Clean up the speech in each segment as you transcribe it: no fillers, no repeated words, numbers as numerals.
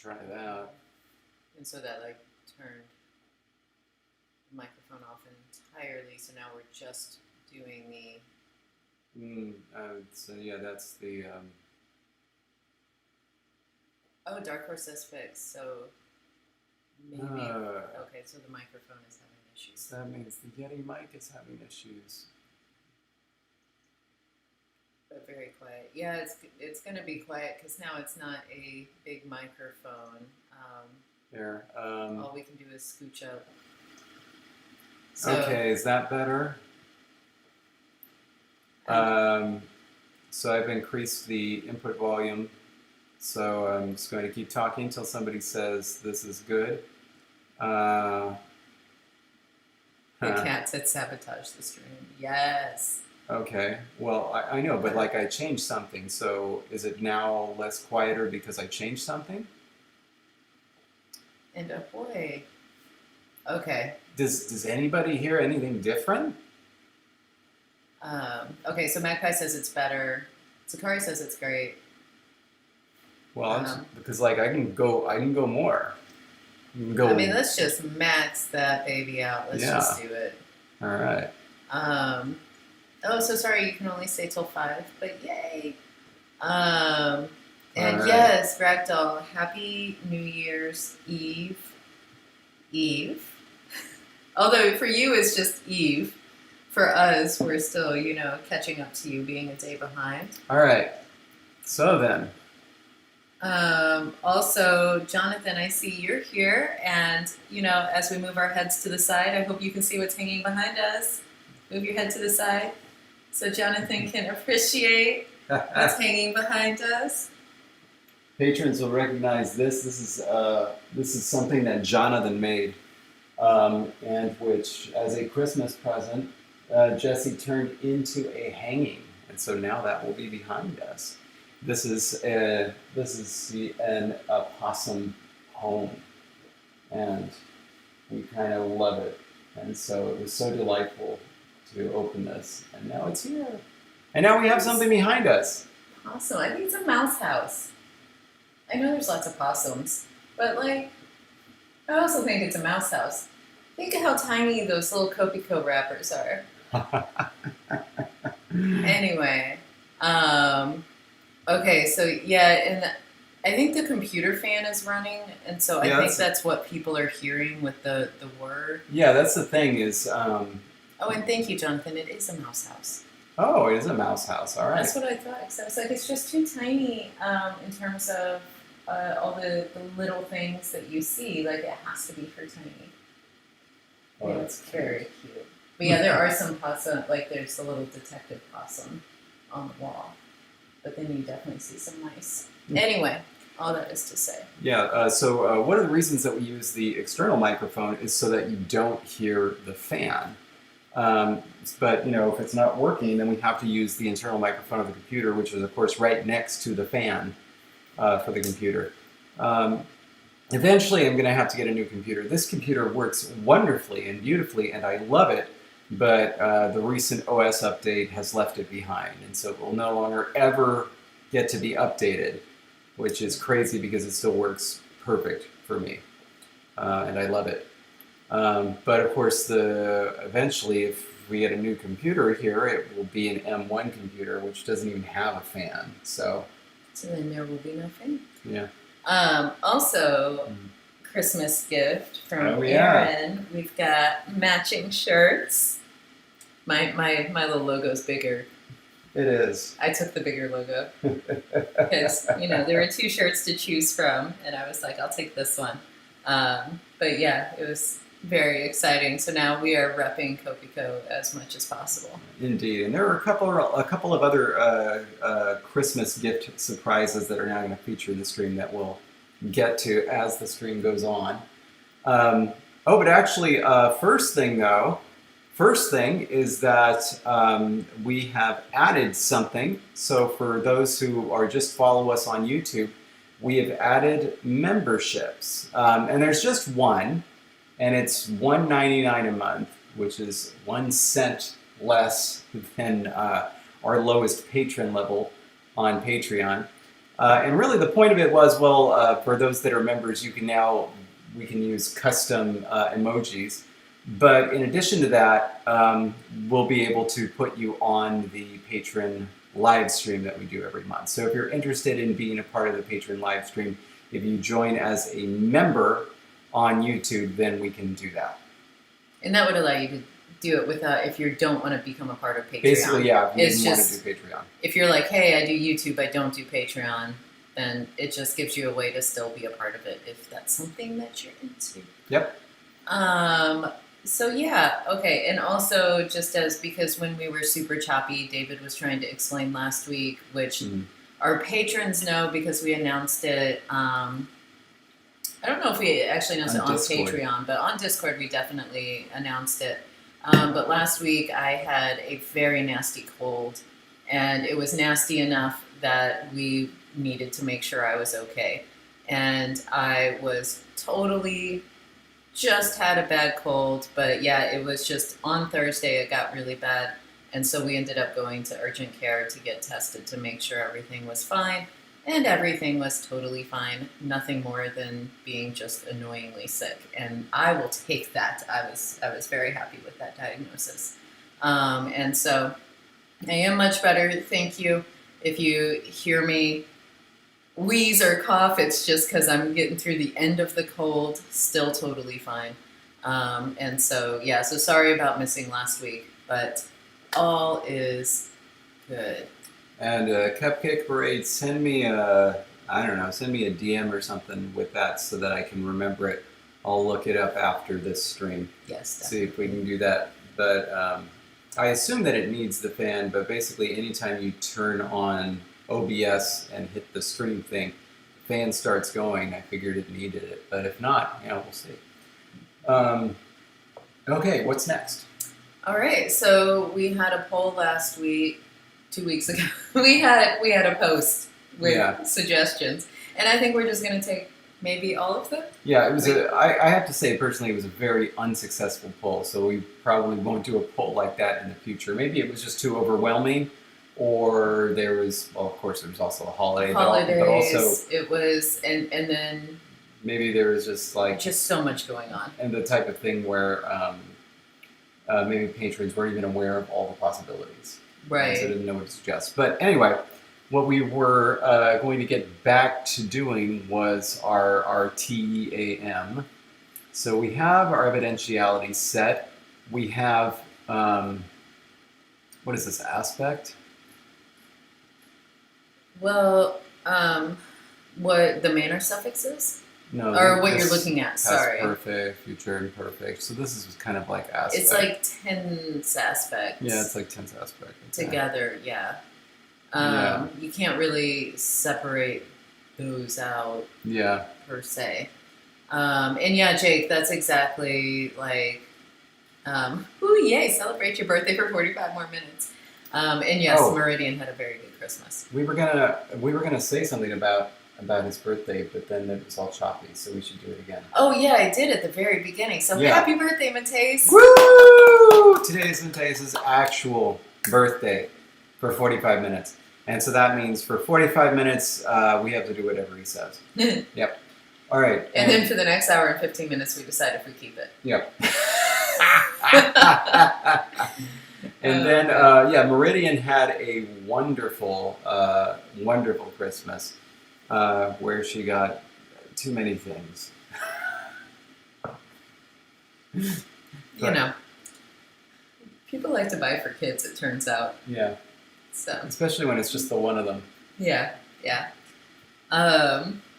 try that. And so that like turned the microphone off entirely. So now we're just doing the. So yeah, that's the. Oh, Dark Horse says fixed. So maybe. Okay, so the microphone is having issues. That means the Yeti mic is having issues. But very quiet. Yeah, it's going to be quiet because now it's not a big microphone. There. All we can do is scooch up. So, okay, is that better? So I've increased the input volume. So I'm just going to keep talking until somebody says this is good. The cat said sabotage the stream. Yes. Okay. Well, I know, but like I changed something. So is it now less quieter because I changed something? And ahoy. Okay. Does anybody hear anything different? Okay, so Magpie says it's better. Sakari says it's great. Well, because like I can go more. I mean, let's just max that baby out. Let's just do it. All right. Oh, so sorry, you can only stay till 5, but yay. And yes, Ragdoll, happy New Year's Eve. Although for you it's just Eve. For us, we're still, catching up to you being a day behind. All right. So then. Also, Jonathan, I see you're here, and, as we move our heads to the side, I hope you can see what's hanging behind us. Move your head to the side so Jonathan can appreciate what's hanging behind us. Patrons will recognize this. This is something that Jonathan made, and which, as a Christmas present, Jesse turned into a hanging, and so now that will be behind us. This is an opossum home, and we kind of love it, and so it was so delightful to open this, and now it's here, and now we have something behind us. Awesome! I think it's a mouse house. I know there's lots of possums, but I also think it's a mouse house. Think of how tiny those little Copico wrappers are. Anyway, okay, so yeah, and I think the computer fan is running, and so I think that's what people are hearing with the word. Yeah, that's the thing is... Oh, and thank you, Jonathan. It is a mouse house. Oh, it is a mouse house. All right. That's what I thought. Because I was like, it's just too tiny in terms of all the little things that you see. Like, it has to be for tiny. Oh, yeah, it's very cute. But yeah, there are some possum, like there's a little detective possum on the wall. But then you definitely see some mice. Anyway, all that is to say. Yeah, so one of the reasons that we use the external microphone is so that you don't hear the fan. But, if it's not working, then we have to use the internal microphone of the computer, which is, of course, right next to the fan for the computer. Eventually, I'm going to have to get a new computer. This computer works wonderfully and beautifully, and I love it. But the recent OS update has left it behind, and so it will no longer ever get to be updated, which is crazy because it still works perfect for me, and I love it. But of course, eventually, if we get a new computer here, it will be an M1 computer, which doesn't even have a fan. So then there will be no fan. Yeah. Also. Christmas gift from Aaron. We've got matching shirts. My little logo's bigger. It is. I took the bigger logo because there were 2 shirts to choose from, and I was like, I'll take this one. But yeah, it was very exciting. So now we are repping Copico as much as possible. Indeed, and there are a couple of other Christmas gift surprises that are now going to feature the stream that we'll get to as the stream goes on. But actually, first thing is that we have added something. So for those who are just follow us on YouTube, we have added memberships. And there's just one, and it's $1.99 a month, which is 1 cent less than our lowest patron level on Patreon. And really the point of it was, well, for those that are members, we can use custom emojis. But in addition to that, we'll be able to put you on the patron live stream that we do every month. So if you're interested in being a part of the patron live stream, if you join as a member on YouTube, then we can do that. And that would allow you to do it without, if you don't want to become a part of Patreon. Basically, yeah, if you It's didn't just- want to do Patreon. If you're like, hey, I do YouTube, I don't do Patreon, then it just gives you a way to still be a part of it if that's something that you're into. Yep. So yeah, okay, and also just because when we were super choppy, David was trying to explain last week, which our patrons know because we announced it. I don't know if we actually announced it on Discord. Patreon, but on Discord we definitely announced it. But last week I had a very nasty cold, and it was nasty enough that we needed to make sure I was okay. And I was totally just had a bad cold, but yeah, it was just on Thursday it got really bad, and so we ended up going to urgent care to get tested to make sure everything was fine, and everything was totally fine. Nothing more than being just annoyingly sick, and I will take that. I was very happy with that diagnosis, and so I am much better. Thank you. If you hear me wheeze or cough, it's just because I'm getting through the end of the cold, still totally fine. And so, yeah, so sorry about missing last week, but all is good. And Cupcake Parade, send me a DM or something with that so that I can remember it. I'll look it up after this stream. Yes, definitely. See if we can do that. But I assume that it needs the fan, but basically anytime you turn on OBS and hit the stream thing, fan starts going. I figured it needed it, but if not, we'll see. Okay, what's next? All right, so we had a poll last week, 2 weeks ago. we had a post with suggestions, and I think we're just going to take maybe all of them. Yeah, it was I have to say personally, it was a very unsuccessful poll, so we probably won't do a poll like that in the future. Maybe it was just too overwhelming. Or there was, well, of course, there was also a holiday, Holidays, but also it was, and then maybe there was just just so much going on, and the type of thing where maybe patrons weren't even aware of all the possibilities, right? So didn't know what to suggest. But anyway, what we were going to get back to doing was our TEAM. So we have our evidentiality set. We have what is this aspect? Well, what the manner suffixes? No, or what you're looking at, sorry. Past perfect, future imperfect. So this is kind of like aspect. It's like tense aspects. Yeah, it's like tense aspect. Okay. Together, yeah. You can't really separate those out. Yeah. Per se. And yeah, Jake, that's exactly like, ooh, yay, celebrate your birthday for 45 more minutes. And yes, Meridian had a very good Christmas. We were gonna say something about his birthday, but then it was all choppy, so we should do it again. Oh yeah, I did at the very beginning. So happy birthday, Mateus! Woo! Today is Mateus' actual birthday for 45 minutes, and so that means for 45 minutes we have to do whatever he says. Yep. All right. And then for the next hour and 15 minutes, we decide if we keep it. Yep. And then, Meridian had a wonderful, wonderful Christmas where she got too many things. People like to buy for kids, it turns out. Yeah. So. Especially when it's just the one of them. Yeah.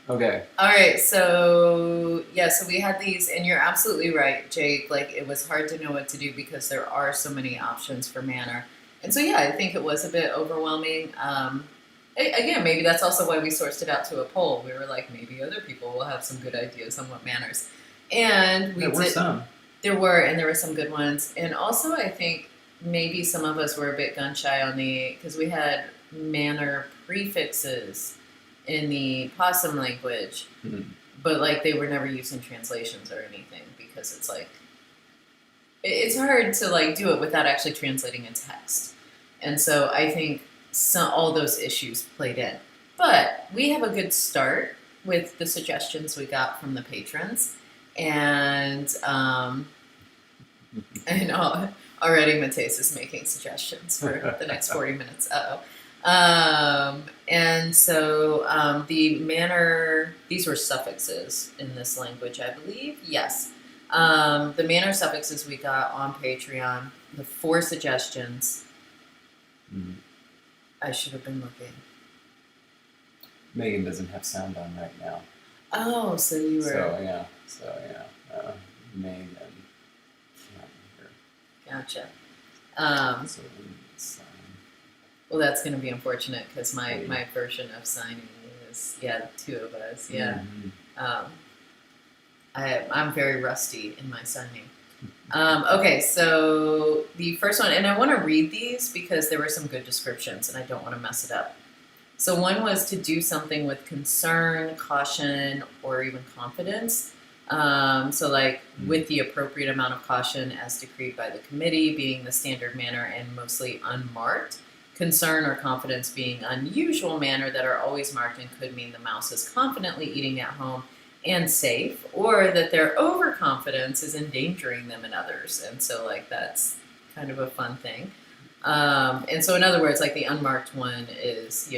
Okay. All right, so we had these, and you're absolutely right, Jake. Like, it was hard to know what to do because there are so many options for manner. And so, yeah, I think it was a bit overwhelming. Again, maybe that's also why we sourced it out to a poll. We were like, maybe other people will have some good ideas on what manners. And there were some. There were some good ones. And also, I think maybe some of us were a bit gun-shy on because we had manner prefixes in the possum language, but like they were never used in translations or anything because it's like it's hard to like do it without actually translating a text, and so I think all those issues played in. But we have a good start with the suggestions we got from the patrons. And I know already Mateus is making suggestions for the next 40 minutes. And so the manner, these were suffixes in this language, I believe. Yes. The manner suffixes we got on Patreon, the 4 suggestions. I should have been looking. Megan doesn't have sound on right now. Oh, so you were. So yeah. Megan can't hear. Gotcha. So we need to sign. Well, that's going to be unfortunate because my version of signing is 2 of us. Yeah. Mm-hmm. I'm very rusty in my signing. Okay, so the first one, and I want to read these because there were some good descriptions, and I don't want to mess it up. So one was to do something with concern, caution, or even confidence. So like with the appropriate amount of caution as decreed by the committee being the standard manner and mostly unmarked. Concern or confidence being unusual manner that are always marked and could mean the mouse is confidently eating at home and safe, or that their overconfidence is endangering them and others. And so like that's kind of a fun thing. And so in other words, like the unmarked one is,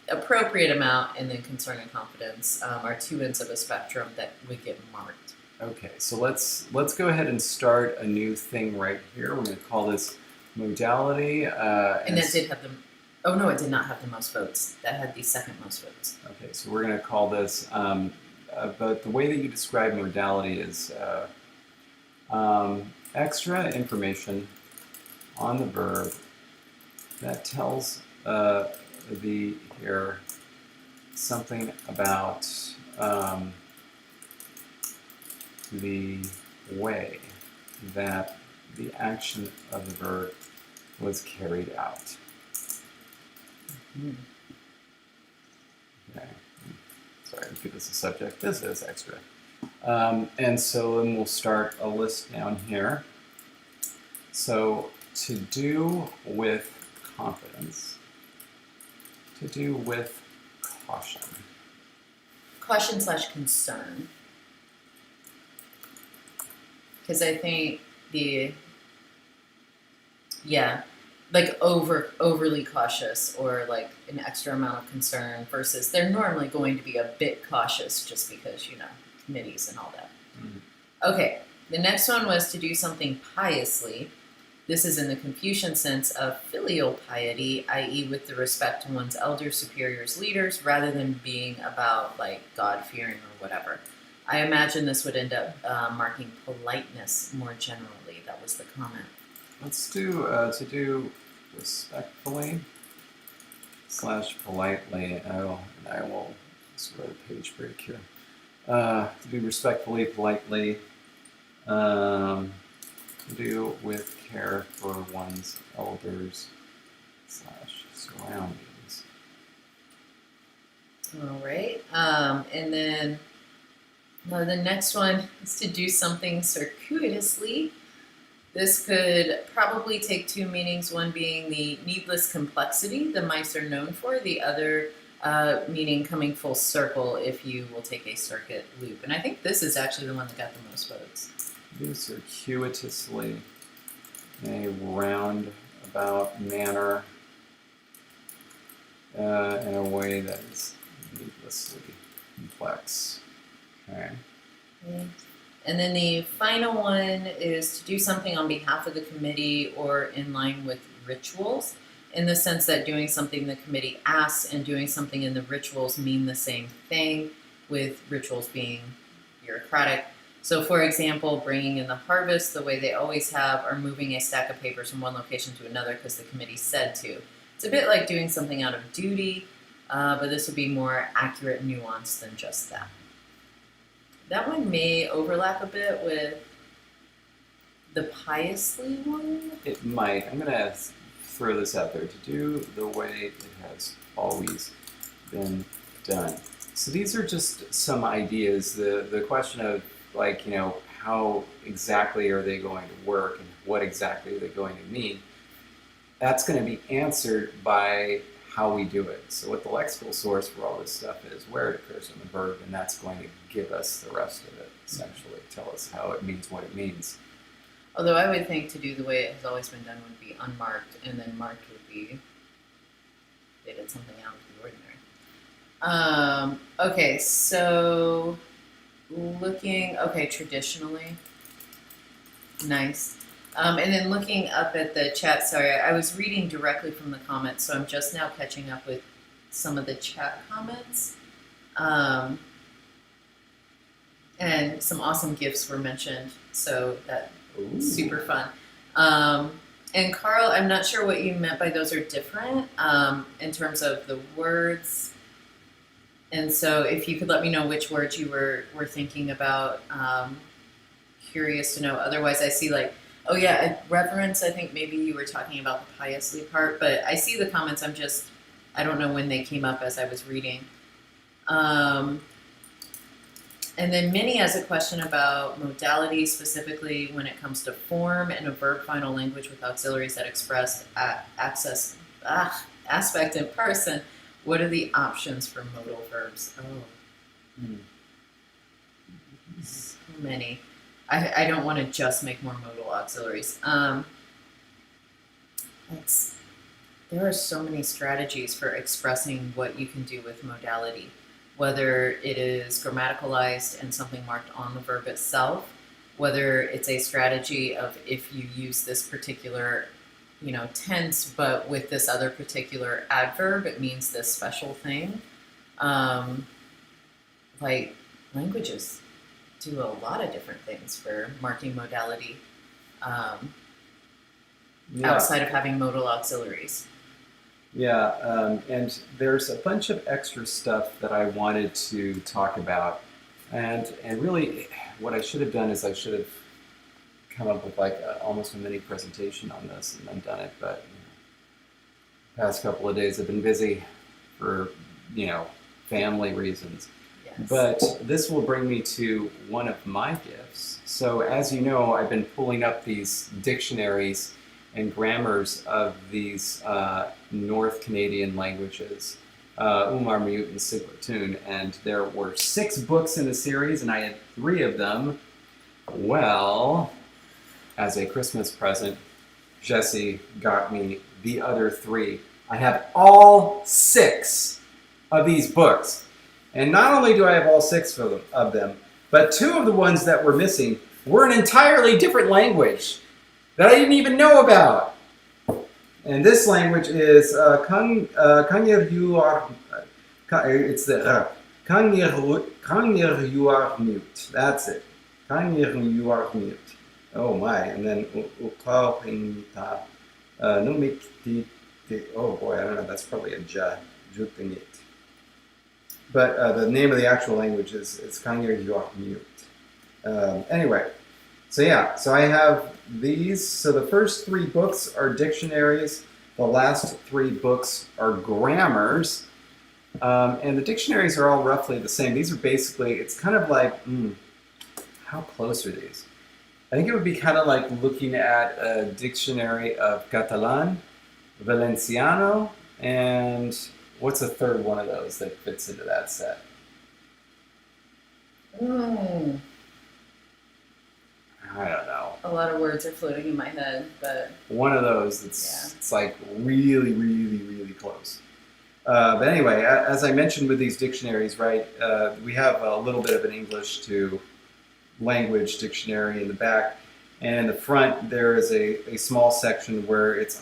appropriate amount, and then concern and confidence are 2 ends of a spectrum that would get marked. Okay, so let's go ahead and start a new thing right here. We're going to call this modality. And that did have the. Oh no, it did not have the most votes. That had the second most votes. Okay, so we're going to call this. But the way that you describe modality is extra information on the verb that tells here something about the way that the action of the verb was carried out. Okay. Sorry, to keep this a subject. This is extra. And so then we'll start a list down here. So to do with confidence, to do with caution. Caution/concern. Because I think like overly cautious or like an extra amount of concern versus they're normally going to be a bit cautious just because, committees and all that. Okay, the next one was to do something piously. This is in the Confucian sense of filial piety, i.e. with the respect to one's elders, superiors, leaders, rather than being about like God-fearing or whatever. I imagine this would end up marking politeness more generally. That was the comment. Let's do to do respectfully / politely. I will just write a page break here. To do respectfully, politely. To do with care for one's elders / surroundings. All right. And then the next one is to do something circuitously. This could probably take 2 meanings, one being the needless complexity the mice are known for, the other meaning coming full circle if you will take a circuit loop. And I think this is actually the one that got the most votes. Do circuitously in a roundabout manner in a way that is needlessly complex. Okay. And then the final one is to do something on behalf of the committee or in line with rituals, in the sense that doing something the committee asks and doing something in the rituals mean the same thing, with rituals being bureaucratic. So for example, bringing in the harvest the way they always have, or moving a stack of papers from one location to another because the committee said to. It's a bit like doing something out of duty, but this would be more accurate and nuanced than just that. That one may overlap a bit with the piously one. It might. I'm going to throw this out there. To do the way it has always been done. So these are just some ideas. The question of how exactly are they going to work and what exactly are they going to mean? That's going to be answered by how we do it. So what the lexical source for all this stuff is, where it occurs in the verb, and that's going to give us the rest of it, essentially, tell us how it means what it means. Although I would think to do the way it has always been done would be unmarked, and then marked would be they did something out of the ordinary. Okay, so traditionally, nice. And then looking up at the chat, sorry, I was reading directly from the comments, so I'm just now catching up with some of the chat comments. And some awesome gifts were mentioned, so that's super fun. And Carl, I'm not sure what you meant by those are different in terms of the words. And so if you could let me know which words you were thinking about, curious to know. Otherwise, I see like, oh yeah, a reference, I think maybe you were talking about the piously part, but I see the comments, I don't know when they came up as I was reading. And then Minnie has a question about modality, specifically when it comes to form in a verb final language with auxiliaries that express aspect and person. What are the options for modal verbs? So many. I don't want to just make more modal auxiliaries. There are so many strategies for expressing what you can do with modality, whether it is grammaticalized and something marked on the verb itself, whether it's a strategy of if you use this particular tense, but with this other particular adverb, it means this special thing. Like languages do a lot of different things for marking modality outside of having modal auxiliaries. Yeah, and there's a bunch of extra stuff that I wanted to talk about, and really, what I should have done is I should have come up with like almost a mini presentation on this and then done it. But past couple of days have been busy for family reasons. Yes. But this will bring me to one of my gifts. So as you know, I've been pulling up these dictionaries and grammars of these North Canadian languages, Umarmute and Siglatoon, and there were 6 books in the series, and I had 3 of them. Well, as a Christmas present, Jesse got me the other 3. I have all 6 of these books, and not only do I have all 6 of them, but 2 of the ones that were missing were an entirely different language that I didn't even know about. And this language is Kangiryuar. It's the Kangiryuarmute. That's it. Kangiryuarmute. Oh my! And then Ukarinta Numikti. Oh boy, I don't know. That's probably a Jutinit. But the name of the actual language is Kangiryuarmute. Anyway. So yeah, so I have these. So the first 3 books are dictionaries. The last 3 books are grammars. And the dictionaries are all roughly the same. These are basically, it's kind of like, how close are these? I think it would be kind of like looking at a dictionary of Catalan, Valenciano, and what's a third one of those that fits into that set? I don't know. A lot of words are floating in my head, but one of those. It's like really, really, really close. But anyway, as I mentioned with these dictionaries, right? We have a little bit of an English to language dictionary in the back, and in the front there is a small section where it's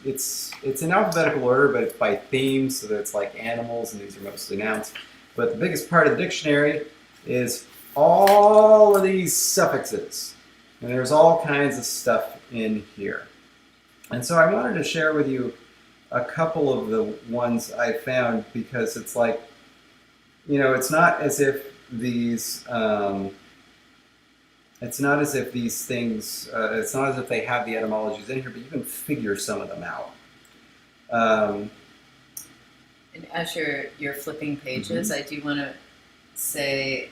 it's in alphabetical order, but it's by theme, so that it's like animals, and these are mostly nouns. But the biggest part of the dictionary is all of these suffixes. And there's all kinds of stuff in here. And so I wanted to share with you a couple of the ones I found, because it's like, it's not as if these things, it's not as if they have the etymologies in here, but you can figure some of them out. And as you're flipping pages, I do want to say,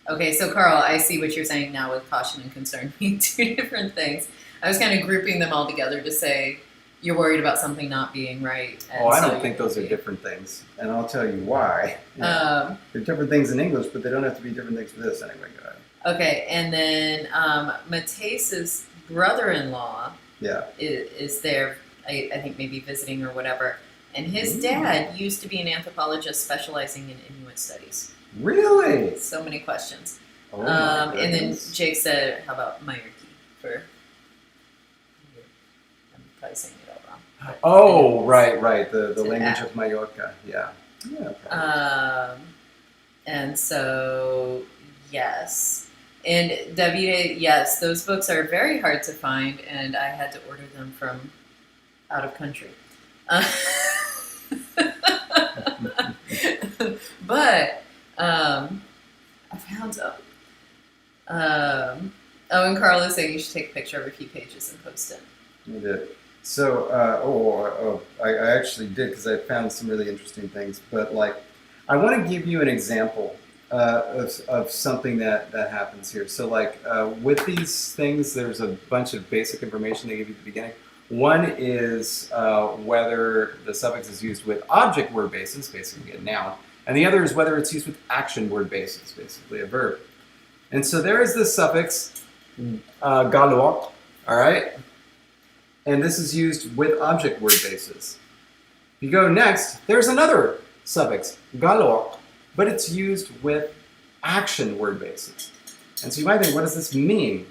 okay, so Carl, I see what you're saying now with caution and concern being 2 different things. I was kind of grouping them all together to say, you're worried about something not being right. And Oh, I so don't think those are different things, and I'll tell you why. They're different things in English, but they don't have to be different things for this anyway. Go ahead. Okay, and then Mateus's brother-in-law is there, I think maybe visiting or whatever, and his dad used to be an anthropologist specializing in Inuit studies. Really? So many questions. Oh and then Jake said, how about Mallorca for... I'm probably saying it all wrong. Oh, right. The language of Mallorca. Yeah. And so, yes. And Davide, yes, those books are very hard to find, and I had to order them from out of country. But I found some. And Carl is saying you should take a picture of a few pages and post it. I did. So, I actually did because I found some really interesting things. But I want to give you an example of something that happens here. So, with these things, there's a bunch of basic information they give you at the beginning. One is whether the suffix is used with object word basis, basically a noun, and the other is whether it's used with action word basis, basically a verb. And so there is this suffix galoc, all right? And this is used with object word basis. If you go next, there's another suffix, galoc, but it's used with action word basis. And so you might think, what does this mean?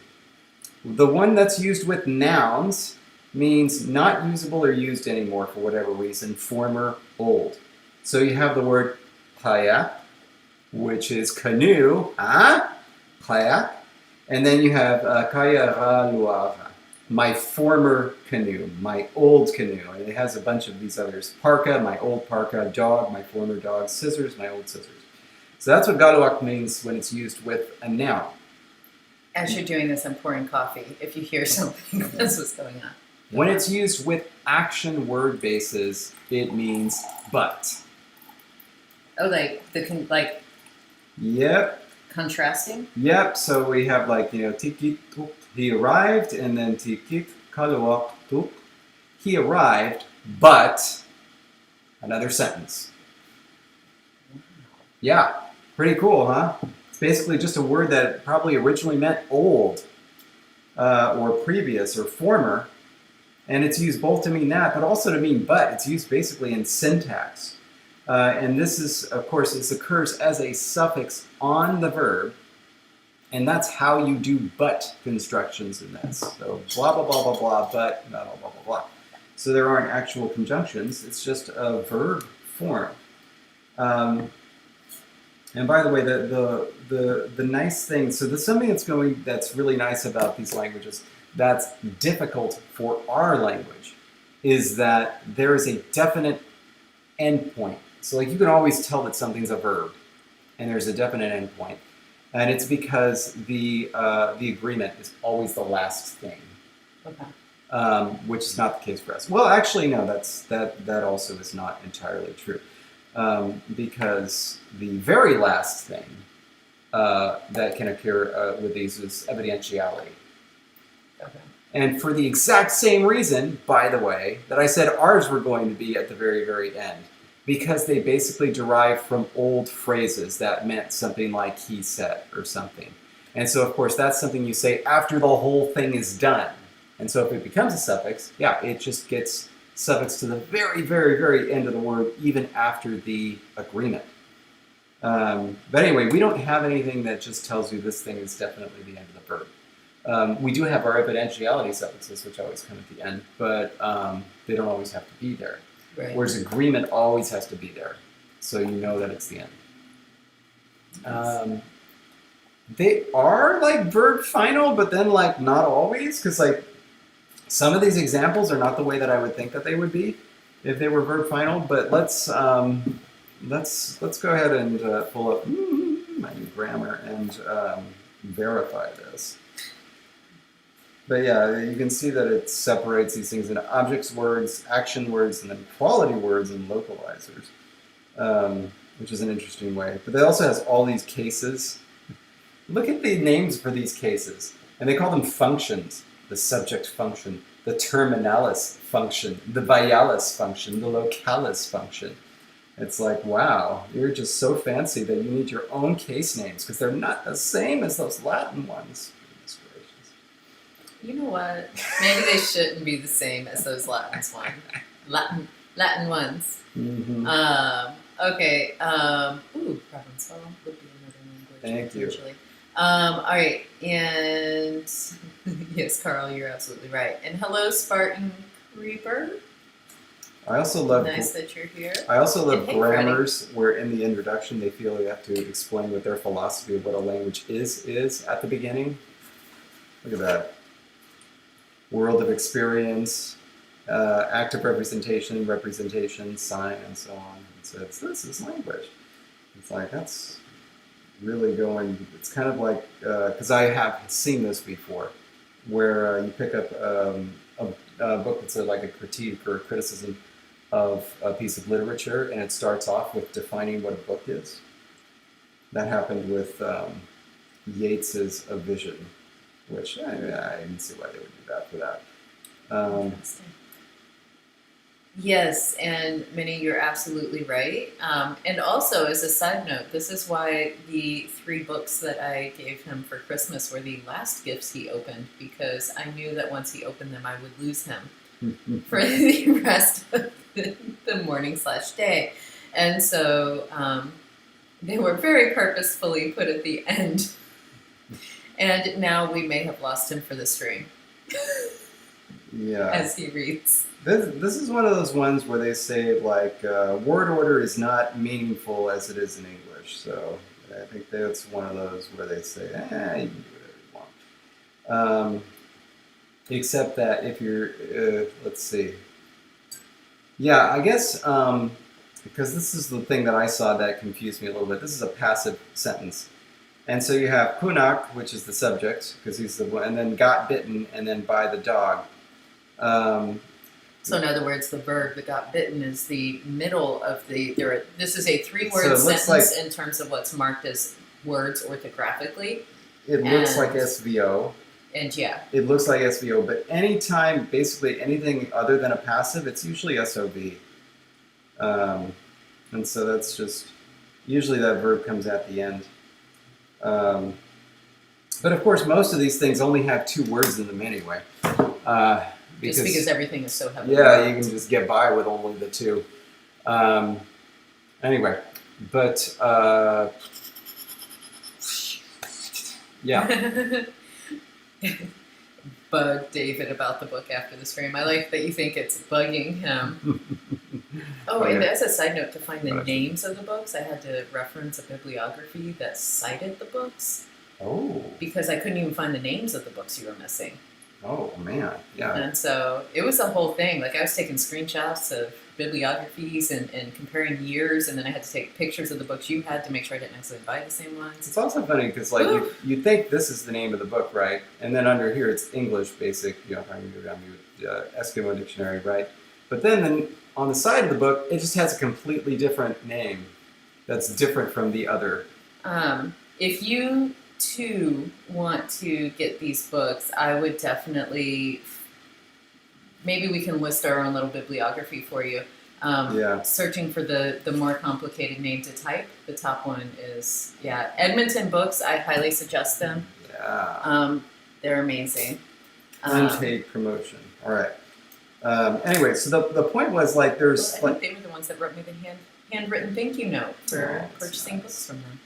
The one that's used with nouns means not usable or used anymore for whatever reason, former, old. So you have the word kayak, which is canoe, kayak, and then you have kayaraluara, my former canoe, my old canoe, and it has a bunch of these others. Parka, my old parka, dog, my former dog, scissors, my old scissors. So that's what galoak means when it's used with a noun. As you're doing this, I'm pouring coffee. If you hear something, that's what's going on. When it's used with action word bases, it means but. Oh, Yep. Contrasting? Yep, so we have tikit tuk, he arrived, and then tikit kaluak tuk, he arrived, but another sentence. Yeah, pretty cool, huh? It's basically just a word that probably originally meant old, or previous, or former, and it's used both to mean that, but also to mean but. It's used basically in syntax. And this is, of course, this occurs as a suffix on the verb, and that's how you do but constructions in this. So blah, blah, blah, blah, blah, but, blah, blah, blah, blah, blah. So there aren't actual conjunctions, it's just a verb form. And by the way, the nice thing, so there's something that's really nice about these languages that's difficult for our language is that there is a definite endpoint. So you can always tell that something's a verb, and there's a definite endpoint, and it's because the agreement is always the last thing, which is not the case for us. Well, actually, no, that also is not entirely true, because the very last thing that can occur with these is evidentiality. Okay. And for the exact same reason, by the way, that I said ours were going to be at the very, very end. Because they basically derive from old phrases that meant something like he said or something. And so, of course, that's something you say after the whole thing is done. And so if it becomes a suffix, yeah, it just gets suffixed to the very, very, very end of the word, even after the agreement. But anyway, we don't have anything that just tells you this thing is definitely the end of the verb. We do have our evidentiality suffixes, which always come at the end, but they don't always have to be there. Right. Whereas agreement always has to be there, so you know that it's the end. Nice. They are verb final, but then not always, because some of these examples are not the way that I would think that they would be if they were verb final. But let's go ahead and pull up my new grammar and verify this. But yeah, you can see that it separates these things into objects words, action words, and then quality words and localizers, which is an interesting way. But it also has all these cases. Look at the names for these cases. And they call them functions. The subject function, the terminalis function, the vialis function, the localis function. It's like, wow, you're just so fancy that you need your own case names because they're not the same as those Latin ones. Goodness gracious. You know what? Maybe they shouldn't be the same as those Latin ones. Mm-hmm. Okay. Problem solved would be another language. Thank you. All right, and yes, Carl, you're absolutely right. And hello, Spartan Creeper. I also love Nice that you're here. I also love And hey, grammars where in the introduction they feel they have to explain what their philosophy of what a language is at the beginning. Look at that. World of experience, active representation, sign, and so on. So this is language. It's like, that's really going, it's kind of like, because I have seen this before, where you pick up a book that's like a critique or a criticism of a piece of literature, and it starts off with defining what a book is. That happened with Yeats's A Vision, which I didn't see why they would do that for that. Yes, and Minnie, you're absolutely right. And also, as a side note, this is why the 3 books that I gave him for Christmas were the last gifts he opened, because I knew that once he opened them, I would lose him for the rest of the morning/day. And so they were very purposefully put at the end. And now we may have lost him for the stream. Yeah. As he reads. This is one of those ones where they say, like, word order is not meaningful as it is in English. So I think that's one of those where they say, you can do whatever you want. Except that if you're, let's see. Yeah, I guess, because this is the thing that I saw that confused me a little bit. This is a passive sentence. And so you have kunak, which is the subject, because he's the one, and then got bitten, and then by the dog. So in other words, the verb that got bitten is the middle of the. This is a 3-word sentence in terms of what's marked as words orthographically. It looks like SVO. And yeah. It looks like SVO, but anytime, basically anything other than a passive, it's usually SOV. And so that's just, usually that verb comes at the end. But of course, most of these things only have 2 words in them anyway. Because everything is so heavy. Yeah, you can just get by with only the 2. Anyway, but yeah. Bug David about the book after the stream. I like that you think it's bugging him. And as a side note, to find the names of the books, I had to reference a bibliography that cited the books. Oh. Because I couldn't even find the names of the books you were missing. Oh, man. Yeah. And so it was a whole thing. Like, I was taking screenshots of bibliographies and comparing years, and then I had to take pictures of the books you had to make sure I didn't actually buy the same ones. It's also funny because, like, you think this is the name of the book, right? And then under here it's English basic, Eskimo dictionary, right? But then on the side of the book, it just has a completely different name that's different from the other. If you too want to get these books, I would definitely, maybe we can list our own little bibliography for you. Searching for the more complicated name to type. The top one is, Edmonton Books. I highly suggest them. Yeah. They're amazing. Unpaid promotion. All right. Anyway, so the point was, like, there's... I think they were the ones that wrote me the handwritten thank you note for purchasing books from them.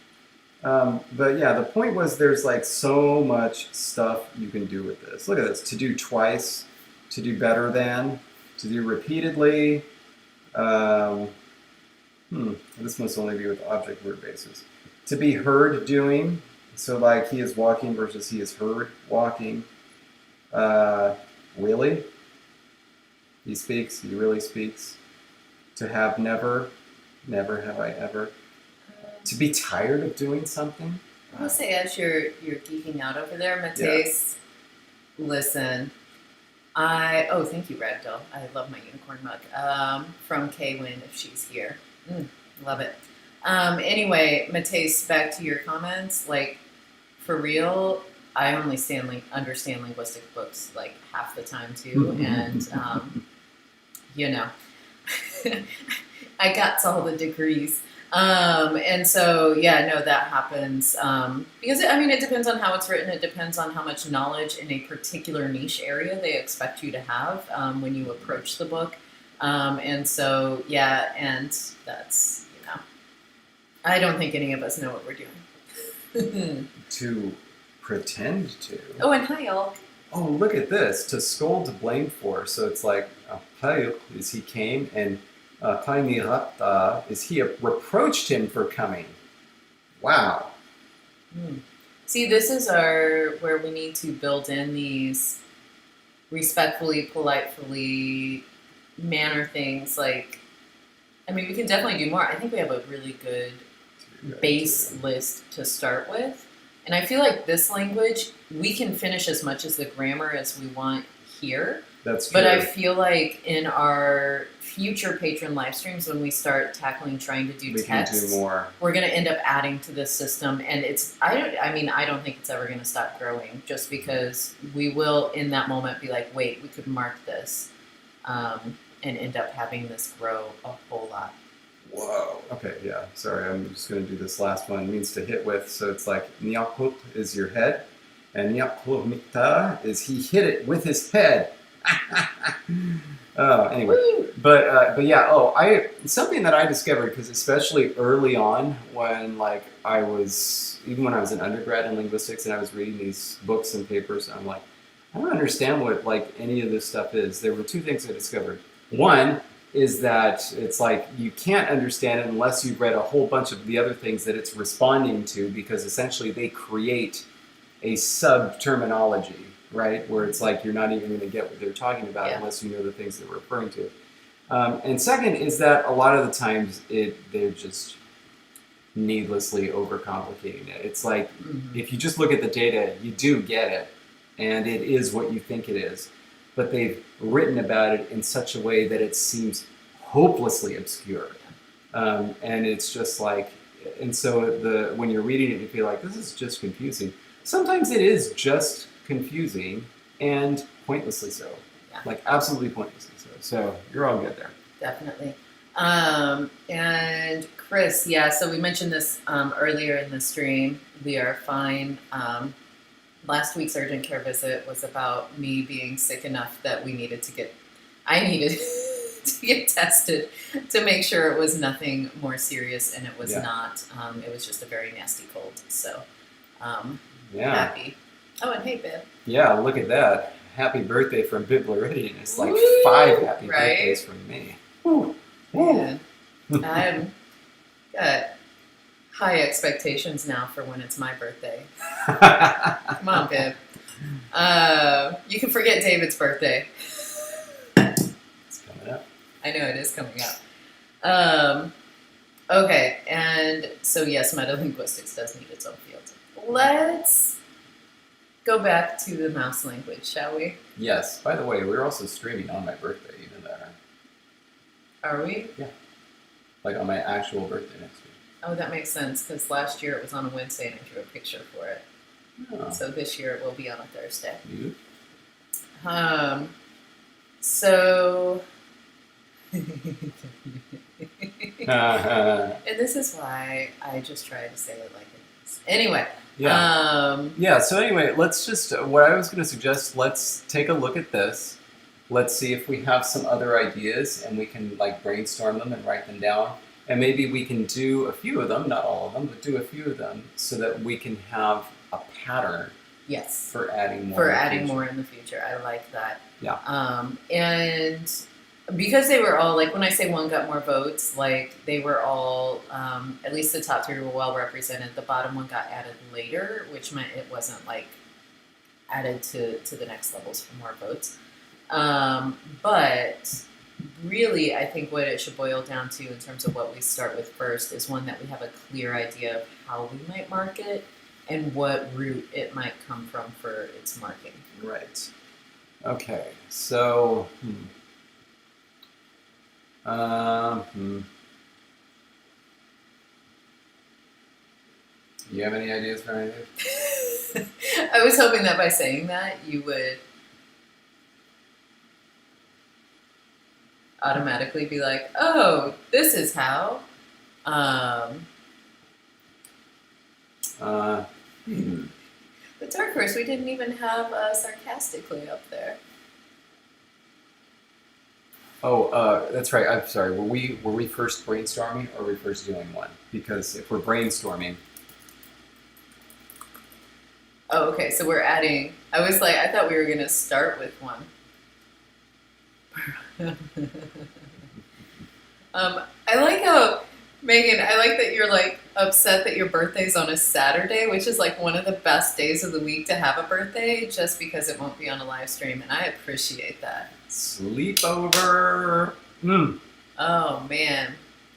But yeah, the point was there's, like, so much stuff you can do with this. Look at this. To do twice, to do better than, to do repeatedly. This must only be with object verb bases. To be heard doing, so like he is walking versus he is heard walking. Really? He speaks, he really speaks. To have never have I ever. To be tired of doing something. I will say, as you're geeking out over there, Matthias, listen. Thank you, Ragdoll. I love my unicorn mug. From K-Win, if she's here. Love it. Anyway, Matthias, back to your comments. Like, for real, I only understand linguistic books like half the time too, and you know, I got all the degrees. And so, yeah, no, that happens. Because, I mean, it depends on how it's written. It depends on how much knowledge in a particular niche area they expect you to have when you approach the book. And so, yeah, and that's, I don't think any of us know what we're doing. To pretend to. Oh, and hi, y'all. Oh, look at this. To scold, to blame for. So it's like, Payo is he came, and Painirata is he reproached him for coming. Wow. See, this is where we need to build in these respectfully, politely manner things. Like, I mean, we can definitely do more. I think we have a really good base list to start with. And I feel like this language, we can finish as much as the grammar as we want here. That's true. But I feel like in our future patron live streams, when we start trying to do text, can do more. We're going to end up adding to this system. And I don't think it's ever going to stop growing, just because we will in that moment be like, wait, we could mark this, and end up having this grow a whole lot. Whoa. Okay, yeah. Sorry, I'm just going to do this last one. It means to hit with. So it's like, Niakup is your head, and Niakup Mikta is he hit it with his head. Anyway. Woo! But yeah, something that I discovered, because especially early on when even when I was an undergrad in linguistics and I was reading these books and papers, I'm like, I don't understand what any of this stuff is. There were two things I discovered. One is that it's like you can't understand it unless you've read a whole bunch of the other things that it's responding to, because essentially they create a sub-terminology, right? Where it's like you're not even going to get what they're talking about unless you know the things they're referring to. And second is that a lot of the times they're just needlessly overcomplicating it. It's like if you just look at the data, you do get it, and it is what you think it is. But they've written about it in such a way that it seems hopelessly obscure. And it's just like, and so when you're reading it, you feel like, this is just confusing. Sometimes it is just confusing, and pointlessly so. Yeah. Like absolutely pointlessly so. So you're all good there. Definitely. And Chris, so we mentioned this earlier in the stream. We are fine. Last week's urgent care visit was about me being sick enough that I needed to get tested to make sure it was nothing more serious, and it was not. It was just a very nasty cold. So, happy. Oh, and hey, Bib. Yeah, look at that. Happy birthday from Bib Floridian. It's like 5 happy birthdays from me. Woo. Yeah. I'm got high expectations now for when it's my birthday. Come on, Bib. You can forget David's birthday. It's coming up. I know it is coming up. Okay, and so yes, metalinguistics does need its own field. Let's go back to the mouse language, shall we? Yes. By the way, we're also streaming on my birthday. You know that, right? Are we? Yeah. Like on my actual birthday next week. Oh, that makes sense, because last year it was on a Wednesday and I drew a picture for it. Oh. So this year it will be on a Thursday. So... and this is why I just try to say it like it is. Anyway. So anyway, let's just, what I was going to suggest, let's take a look at this. Let's see if we have some other ideas, and we can brainstorm them and write them down. And maybe we can do a few of them, not all of them, but do a few of them so that we can have a pattern. Yes. For adding more. For adding more in the future. I like that. Yeah. And because they were all, when I say one got more votes, they were all, at least the top 3 were well represented. The bottom one got added later, which meant it wasn't, added to the next levels for more votes. But really, I think what it should boil down to in terms of what we start with first is one that we have a clear idea of how we might mark it and what route it might come from for its marking. Right. Okay, so... You have any ideas for anything? I was hoping that by saying that, you would automatically be like, oh, this is how. But dark horse, we didn't even have sarcastically up there. Oh, that's right. I'm sorry. Were we first brainstorming or were we first doing one? Because if we're brainstorming, Oh, okay. So we're adding. I was like, I thought we were gonna start with one. I like how Megan. I like that you're like upset that your birthday's on a Saturday, which is like one of the best days of the week to have a birthday, just because it won't be on a live stream, and I appreciate that. sleepover. Oh man.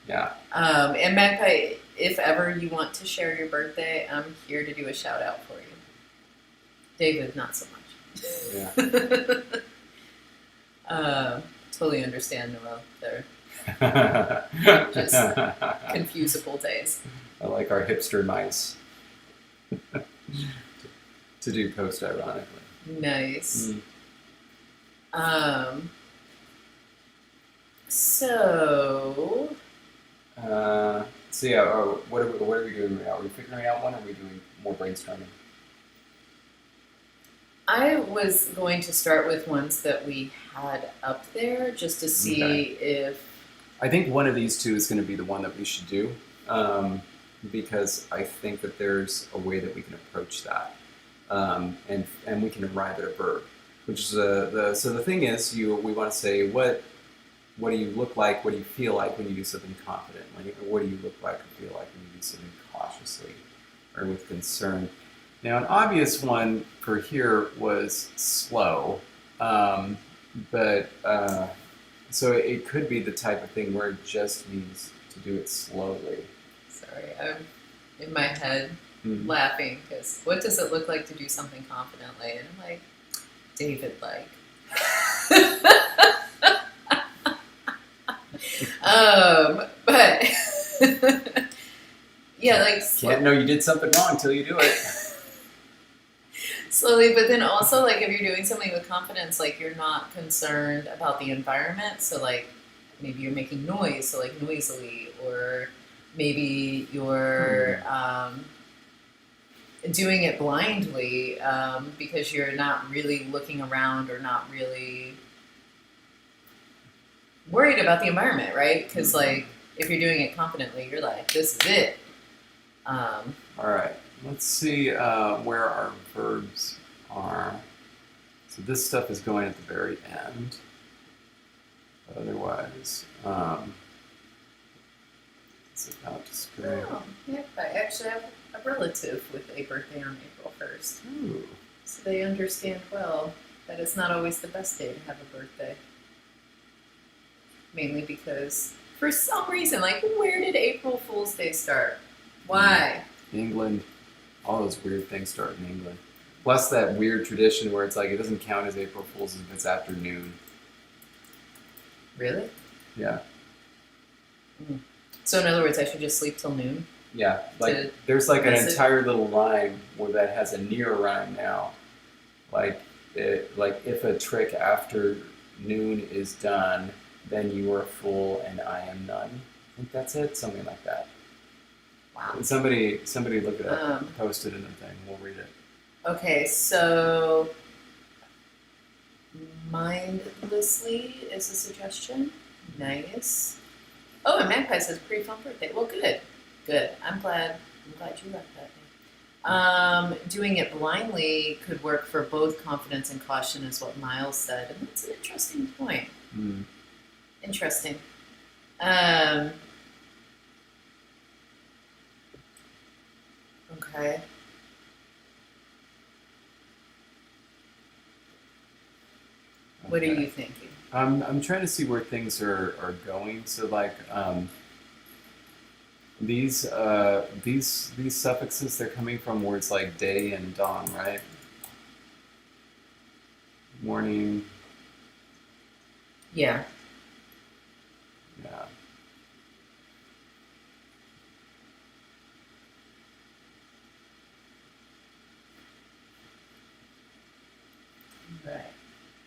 Yeah. And Magpie, if ever you want to share your birthday, I'm here to do a shout out for you. David, not so much. Yeah. Totally understand, Noel. They're just confusable days. I like our hipster mice to do post ironically. Nice. So yeah, what are we doing right now? Are we figuring out one or are we doing more brainstorming? I was going to start with ones that we had up there just to see if... I think one of these two is going to be the one that we should do because I think that there's a way that we can approach that and we can arrive at a verb, which is so the thing is we want to say what do you look like, what do you feel like when you do something confidently, or what do you look like or feel like when you do something cautiously or with concern. Now, an obvious one for here was slow, but so it could be the type of thing where it just means to do it slowly. Sorry, I'm in my head laughing because what does it look like to do something confidently? And I'm like, David, like. But yeah, like can't know you did something wrong until you do it. Slowly, but then also like if you're doing something with confidence, like you're not concerned about the environment, so like maybe you're making noise, so like noisily, or maybe you're doing it blindly because you're not really looking around or not really worried about the environment, right? Because like if you're doing it confidently, you're like, this is it. All right. Let's see where our verbs are. So this stuff is going at the very end. But otherwise, it's about to scrape. Oh, yeah, I actually have a relative with a birthday on April 1st. Ooh. So they understand well that it's not always the best day to have a birthday. Mainly because, for some reason, like, where did April Fool's Day start? Why? England. All those weird things start in England. Plus that weird tradition where it's like it doesn't count as April Fool's if it's after noon. Really? Yeah. So in other words, I should just sleep till noon? Yeah. Like there's like an entire little rhyme where that has a near rhyme now. Like if a trick after noon is done, then you are a fool and I am none. I think that's it. Something like that. Wow. Somebody look it up, post it in the thing. We'll read it. Okay, so mindlessly is a suggestion. Nice. Oh, and Magpie says pretty fun birthday. Well, good. Good. I'm glad you like that. Doing it blindly could work for both confidence and caution, is what Miles said, and that's an interesting point. Interesting. Okay. What are you thinking? I'm trying to see where things are going. So like these suffixes, they're coming from words like day and dawn, right? Morning. Yeah. Yeah. Right.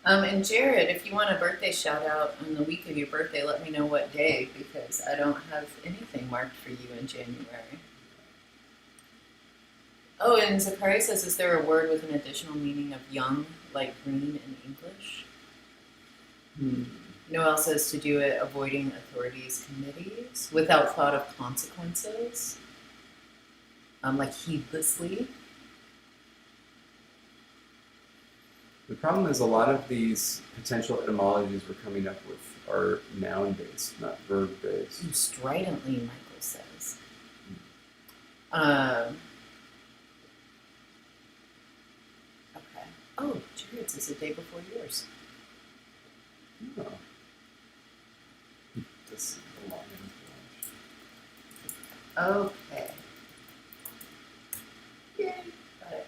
And Jared, if you want a birthday shout out on the week of your birthday, let me know what day because I don't have anything marked for you in January. Oh, and Zachary says, is there a word with an additional meaning of young, like green in English? Noel says to do it avoiding authorities' committees without thought of consequences, like heedlessly. The problem is a lot of these potential etymologies we're coming up with are noun-based, not verb-based. Stridently, Michael says. Okay. Oh, Jared's is a day before yours. Oh. This is a long Okay. Yay. Got it.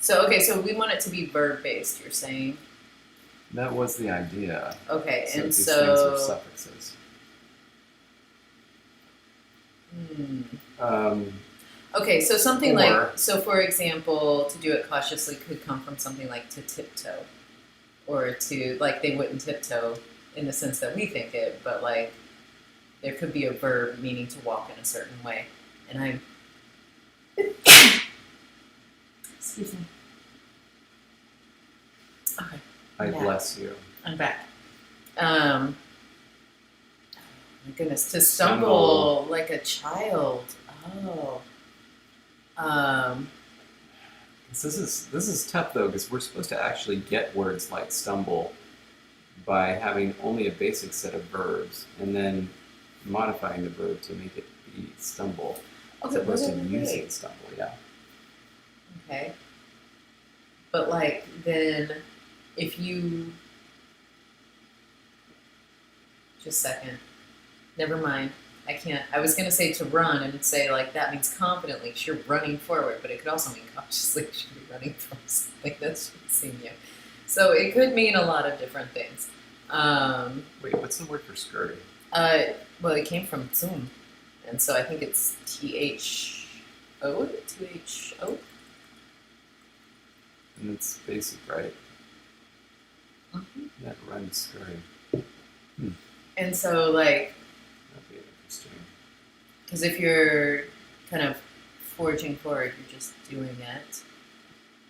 So we want it to be verb-based, you're saying? That was the idea. Okay, So and these so... things are suffixes. Okay, so something so for example, to do it cautiously could come from something like to tiptoe. Or to, like, they wouldn't tiptoe in the sense that we think it, but like, there could be a verb meaning to walk in a certain way. And I'm... Excuse me. Okay. I bless you. I'm back. My goodness, to stumble like a child. Oh. This is tough though because we're supposed to actually get words like stumble by having only a basic set of verbs and then modifying the verb to make it be stumble as opposed to using stumble. Yeah. Okay. But like then if you just a second. Never mind. I can't. I was going to say to run and say, like, that means confidently. You're running forward, but it could also mean cautiously. You should be running from something that's chasing you. So it could mean a lot of different things. Wait, what's the word for scurry? Well, it came from Zoom. And so I think it's T-H-O? T-H-O? And it's basic, right? Mm-hmm. That run scurry. And so, like... That'd be interesting. Because if you're kind of forging forward, you're just doing it.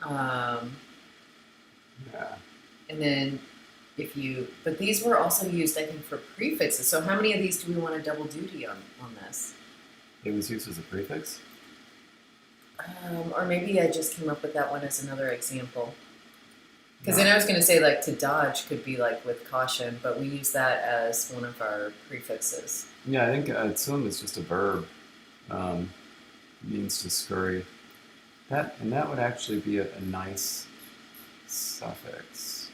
Yeah. And then if you... But these were also used, I think, for prefixes. So how many of these do we want to double duty on this? It was used as a prefix? Or maybe I just came up with that one as another example. Because then I was going to say, like, to dodge could be, like, with caution, but we use that as one of our prefixes. Yeah, I think tsum is just a verb. Means to scurry. That would actually be a nice suffix.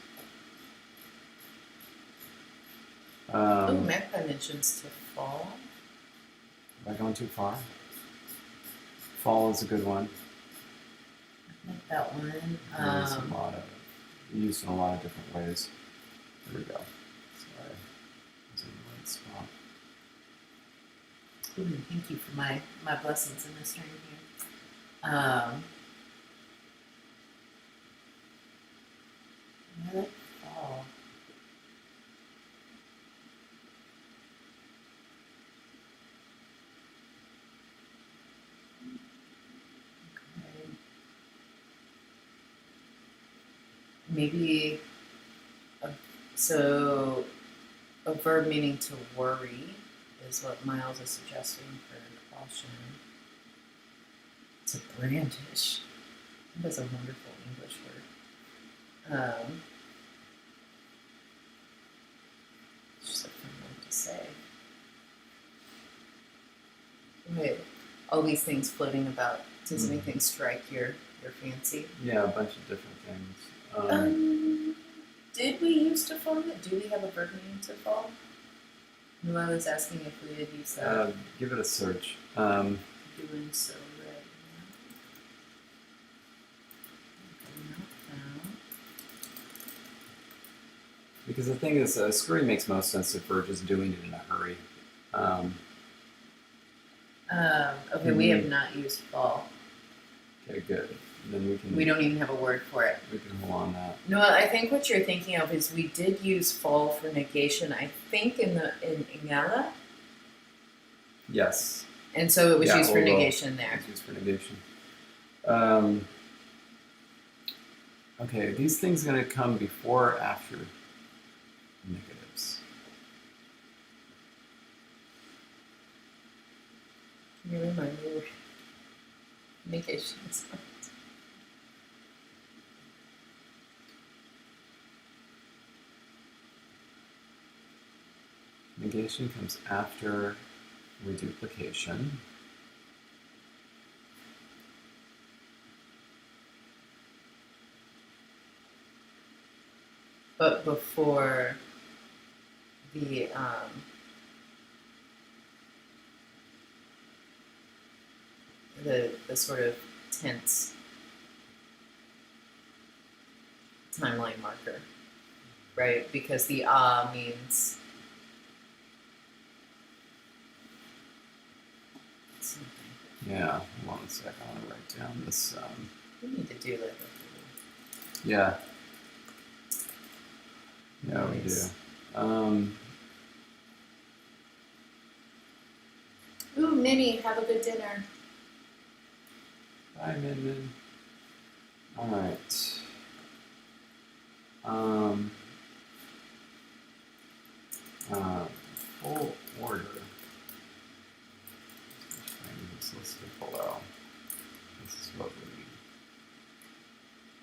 Magpie mentions to fall. Am I going too far? Fall is a good one. I like that one. Used in a lot of different ways. There we go. Sorry. I was in the right spot. Thank you for my blessings in this stream here. I like fall. Okay. Maybe a verb meaning to worry is what Miles is suggesting for caution. To brandish. That is a wonderful English word. It's just a fun word to say. Wait, all these things floating about. Does anything strike your fancy? Yeah, a bunch of different things. Did we used to fall? Do we have a verb meaning to fall? No, I was asking if we had used that. Give it a search. Doing so right now. Because the thing is, scurry makes most sense if we're just doing it in a hurry. Okay, we have not used fall. Okay, good. then we can. We don't even have a word for it. We can hold on that. No, I think what you're thinking of is we did use fall for negation. I think in Ingala, Yes. and so it was Yeah, used for although negation there. It's used for negation. Okay, are these things going to come before or after negatives? Can you remind me where negation is? Negation comes after reduplication. But before the sort of tense timeline marker, right? Because the means something. Yeah, hold on a sec. I want to write down this. We need to do like Yeah. Yeah, we do. Nice. Ooh, Minnie, have a good dinner. Bye, Min Min. All right. Full order. Just find this listed below. This is what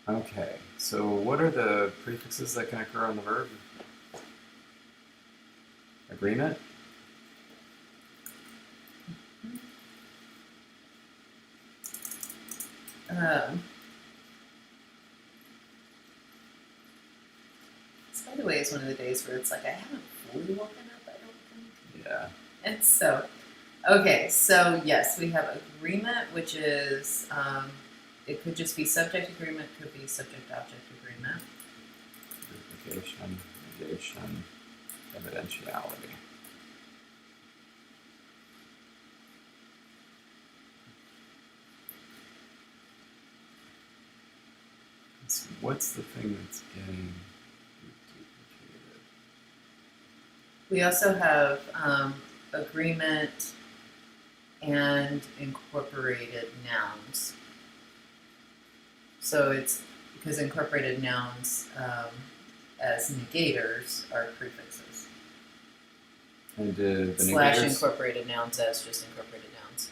we need. Okay, so what are the prefixes that can occur on the verb? Agreement? This, by the way, is one of the days where it's like I haven't fully woken up, I don't think. Yeah. And so, okay, so yes, we have agreement, which is, it could just be subject agreement, could be subject-object agreement. Duplication, negation, evidentiality. So what's the thing that's getting duplicated? We also have agreement and incorporated nouns. So it's because incorporated nouns as negators are prefixes. And the Slash negators, incorporated nouns as just incorporated nouns.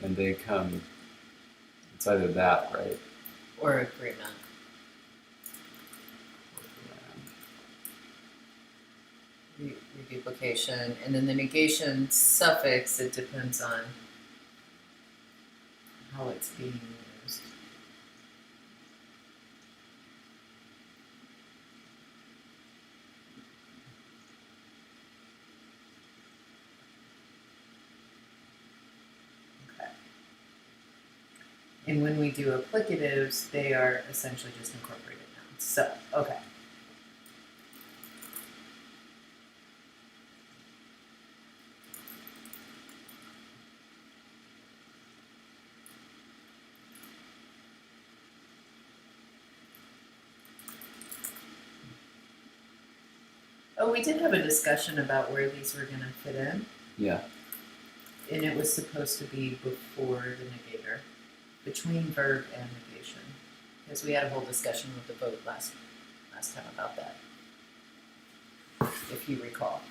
and they come, it's either that, right? Or agreement. Reduplication, and then the negation suffix, it depends on how it's being used. Okay. And when we do applicatives, they are essentially just incorporated nouns. So, okay. Oh, we did have a discussion about where these were going to fit in, Yeah. and it was supposed to be before the negator, between verb and negation, because we had a whole discussion with the vote last time about that, if you recall.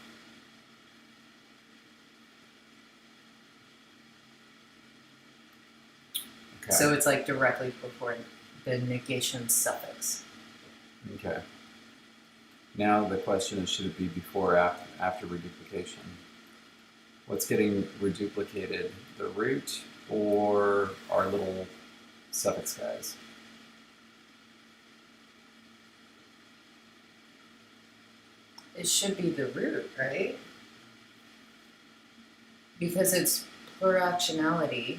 Okay. So it's like directly before the negation suffix. Okay. Now the question is, should it be before or after reduplication? What's getting reduplicated, the root or our little suffix guys? It should be the root, right? Because it's pluractionality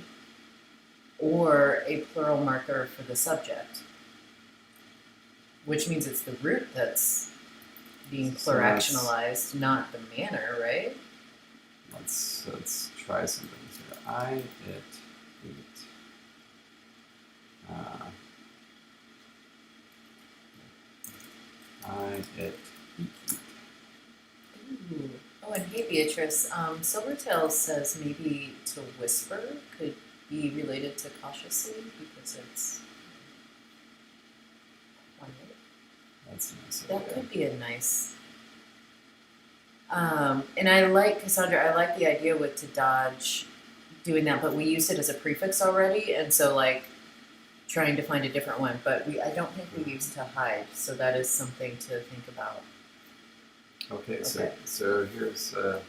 or a plural marker for the subject, which means it's the root that's being So pluractionalized, not the manner, right? Let's try some things here. I, it, eat. it, eat. Ooh. Oh, and hey, Beatrice. Silvertail says maybe to whisper could be related to cautiously because it's quiet. That's a nice That idea. could be a nice. And I like, Cassandra, I like the idea with to dodge doing that, but we used it as a prefix already, and so like trying to find a different one, but I don't think we used to hide, so that is something to think about. Okay, Okay. so here's all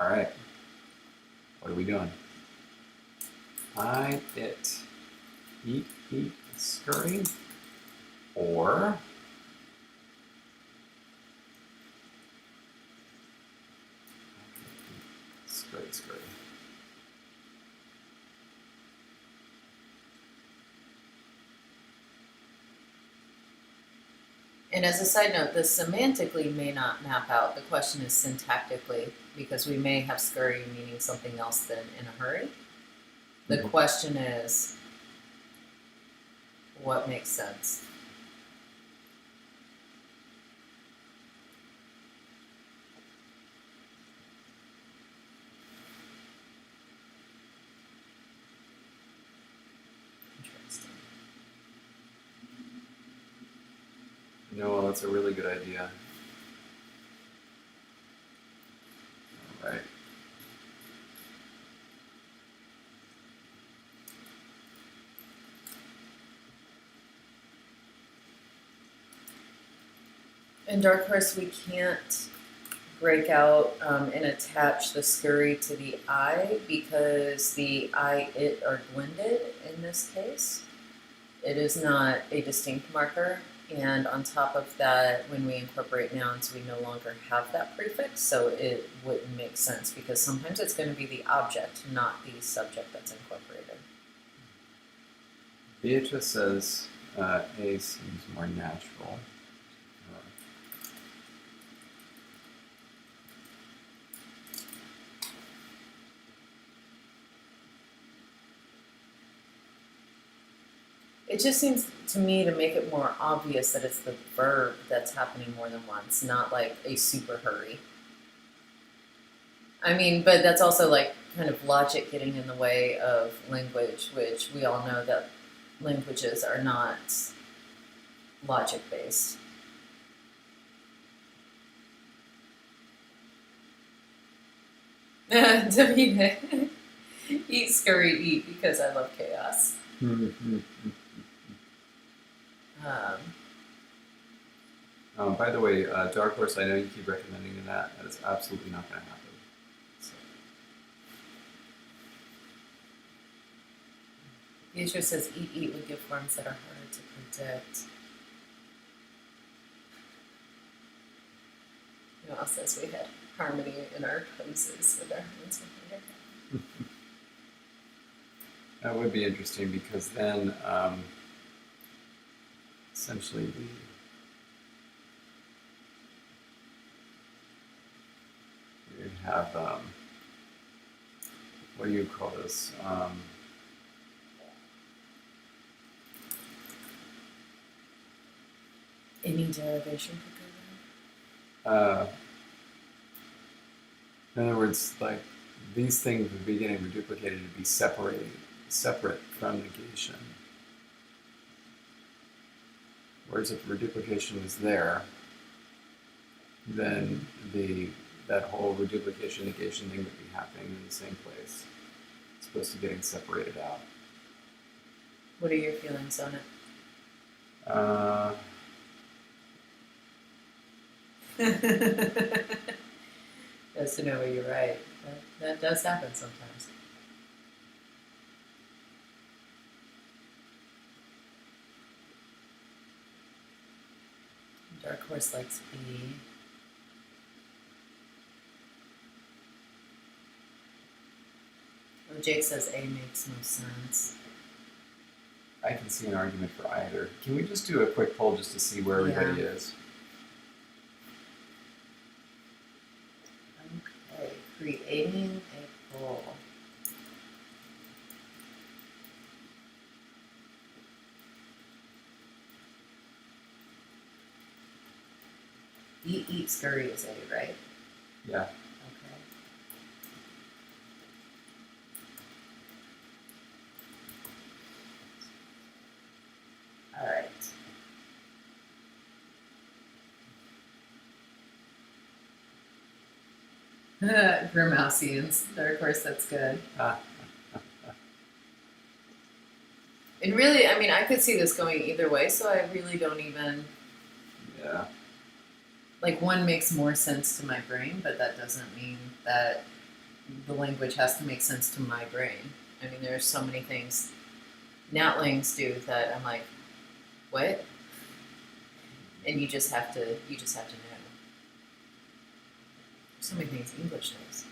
right. What are we doing? Hide it, eat, scurry, or scurry. And as a side note, this semantically may not map out. The question is syntactically, because we may have scurry meaning something else than in a hurry. The question is, what makes sense? Interesting. No, that's a really good idea. All right. In Dark Horse, we can't break out and attach the scurry to the I because the I, it are blended in this case. It is not a distinct marker, and on top of that, when we incorporate nouns, we no longer have that prefix, so it wouldn't make sense because sometimes it's going to be the object, not the subject that's incorporated. Beatrice says A seems more natural. It just seems to me to make it more obvious that it's the verb that's happening more than once, not like a super hurry. I mean, but that's also like kind of logic getting in the way of language, which we all know that languages are not logic based. Davide, eat scurry, eat because I love chaos. By the way, Dark Horse, I know you keep recommending that. That is absolutely not going to happen. So. Beatrice says eat would give forms that are harder to predict. Who else says we had harmony in our poses with our hands behind our head? That would be interesting because then essentially we have what do you call this? Any derivation could go there. In other words, like these things would be getting reduplicated to be separate from negation. Whereas if reduplication is there, then that whole reduplication negation thing would be happening in the same place. It's supposed to be getting separated out. What are your feelings on it? Just to know where you're right. That does happen sometimes. Dark Horse likes B. Oh, Jake says A makes no sense. I can see an argument for either. Can we just do a quick poll just to see where everybody is? Okay, creating a poll. Eat, scurry is A, right? Yeah. Okay. All right. Grimausians. Of course, that's good. And really, I mean, I could see this going either way, so I really don't even... Yeah. Like, one makes more sense to my brain, but that doesn't mean that the language has to make sense to my brain. I mean, there's so many things Natlings do that I'm like, what? And you just have to know. So many things English knows.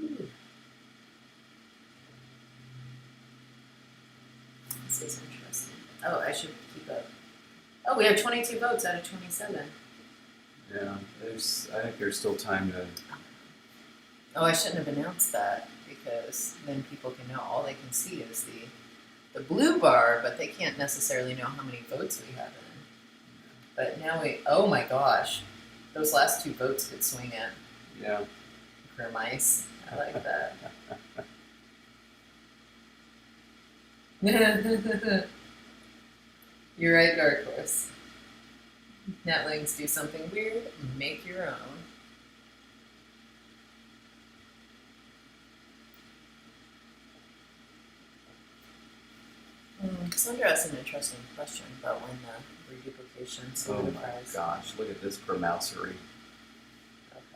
Ooh. This is interesting. Oh, I should keep up. Oh, we have 22 votes out of 27. Yeah. I think there's still time to. Oh, I shouldn't have announced that because then people can know. All they can see is the blue bar, but they can't necessarily know how many votes we have in. But now oh my gosh, those last 2 votes could swing it. Yeah. Grim ice. I like that. You're right, Dark Horse. Netlings do something weird, make your own. Cassandra asked an interesting question about when the reduplication solidifies. Oh my gosh, look at this grimousery.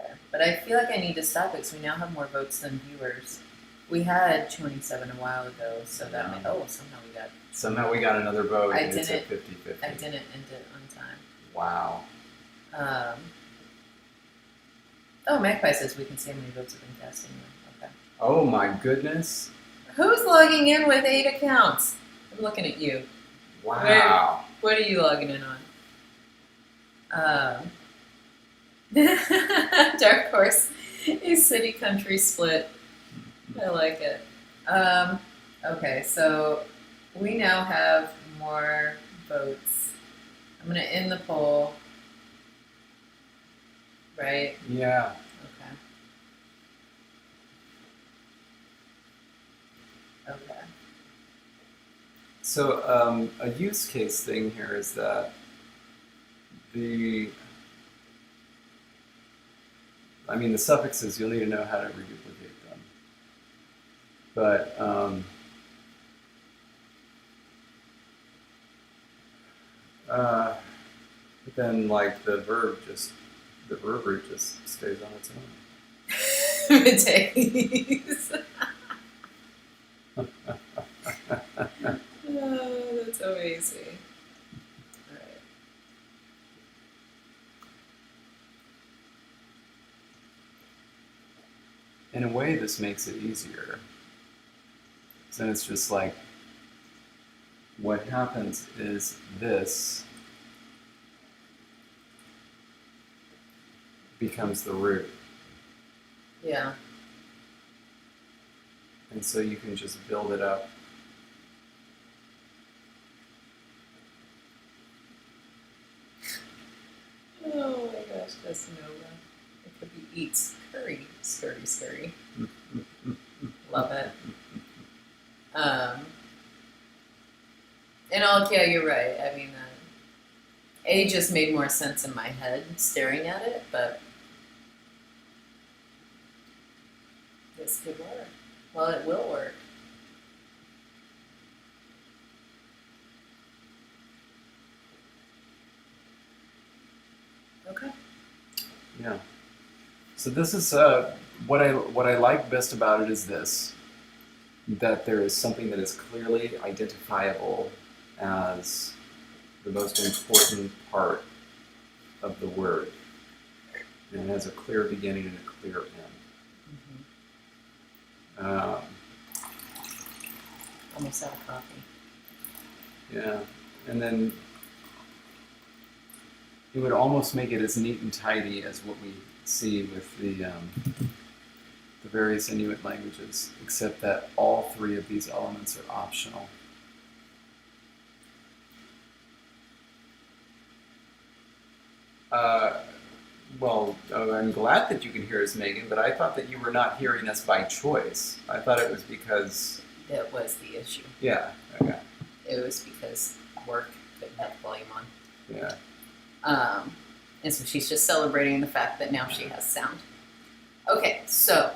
Okay, but I feel like I need to stop it because we now have more votes than viewers. We had 27 a while ago, so that meant, Somehow we got another vote, I and it's didn't- at 50-50. I didn't end it on time. Wow. Oh, Magpie says we can see how many votes have been cast anyway. Okay. Oh my goodness. Who's logging in with 8 accounts? I'm looking at you. Wow. What are you logging in on? Dark Horse, a city-country split. I like it. Okay, so we now have more votes. I'm going to end the poll. Right? Yeah. Okay. So a use case thing here is that the suffixes, you'll need to know how to reduplicate them. But then like the verb root just stays on its own. Days. Oh, that's amazing. All right. In a way, this makes it easier. So then it's just like, what happens is this becomes the root. Yeah. And so you can just build it up. Oh my gosh, that's Nova. It could be eats curry, scurry. Love it. And yeah, you're right. I mean, A just made more sense in my head staring at it, but this could work. Well, it will work. Okay. Yeah. So this is what I like best about it is this, that there is something that is clearly identifiable as the most important part of the word. And it has a clear beginning and a clear end. Almost out of coffee. Yeah, and then it would almost make it as neat and tidy as what we see with the various Inuit languages, except that all three of these elements are optional. Well, I'm glad that you can hear us, Megan, but I thought that you were not hearing us by choice. I thought it was because... That was the issue. Yeah, okay. It was because work couldn't have the volume on. Yeah. And so she's just celebrating the fact that now she has sound. Okay, so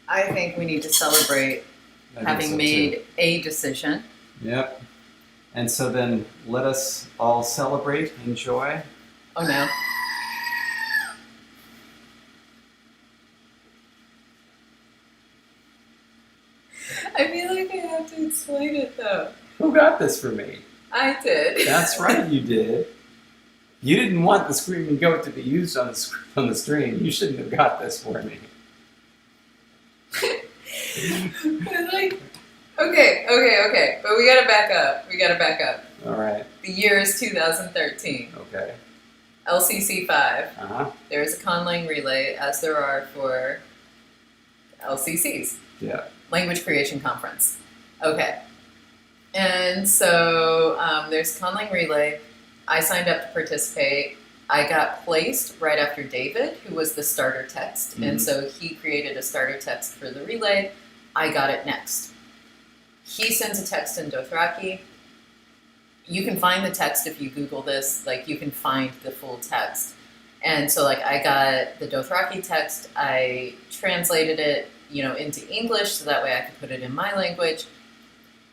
I think we need to celebrate having made a decision. Yep. And so then let us all celebrate, enjoy. Oh no. I feel like I have to explain it though. Who got this for me? I did. That's right, you did. You didn't want the screaming goat to be used on the stream. You shouldn't have got this for me. Like, okay. But we gotta back up. All right. The year is 2013. Okay. LCC 5. Uh-huh. There is a conlang relay, as there are for LCCs. Yeah. Language Creation Conference. Okay. And so there's conlang relay. I signed up to participate. I got placed right after David, who was the starter text. Mm-hmm. And so he created a starter text for the relay. I got it next. He sends a text in Dothraki. You can find the text if you Google this. Like, you can find the full text. And so, like, I got the Dothraki text. I translated it, into English so that way I could put it in my language.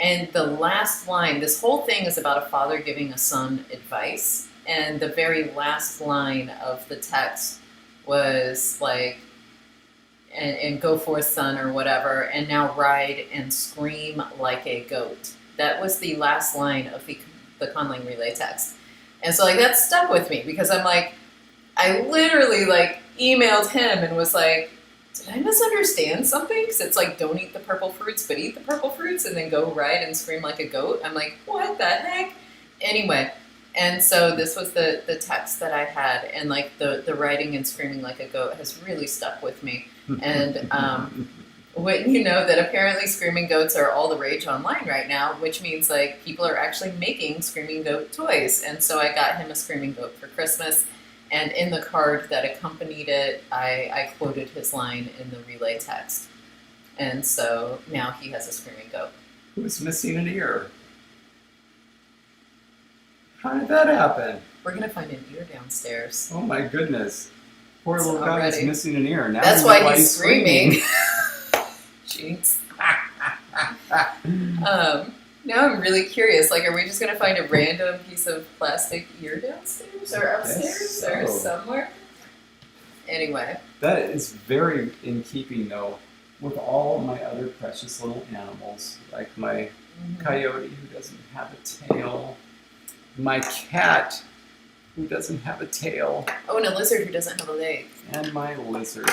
And the last line, this whole thing is about a father giving a son advice. And the very last line of the text was like, and go forth, son, or whatever, and now ride and scream like a goat. That was the last line of the conlang relay text. And so, like, that stuck with me because I'm like, I literally, like, emailed him and was like, did I misunderstand something? Because it's like, don't eat the purple fruits, but eat the purple fruits, and then go ride and scream like a goat. I'm like, what the heck? Anyway, and so this was the text that I had, and like the riding and screaming like a goat has really stuck with me. And when you know that apparently screaming goats are all the rage online right now, which means like people are actually making screaming goat toys. And so I got him a screaming goat for Christmas. And in the card that accompanied it, I quoted his line in the relay text. And so now he has a screaming goat. Who's missing an ear? How did that happen? We're going to find an ear downstairs. Oh my goodness. Poor It's little guy is already- missing an ear. Now That's why he's screaming. Jinx. Now I'm really curious. Like, are we just going to find a random piece of plastic ear downstairs or upstairs or so. somewhere? Anyway. That is very in keeping, though, with all my other precious little animals, like my coyote who doesn't have a tail, my cat who doesn't have a tail, Oh, and a lizard who doesn't have a leg. and my lizard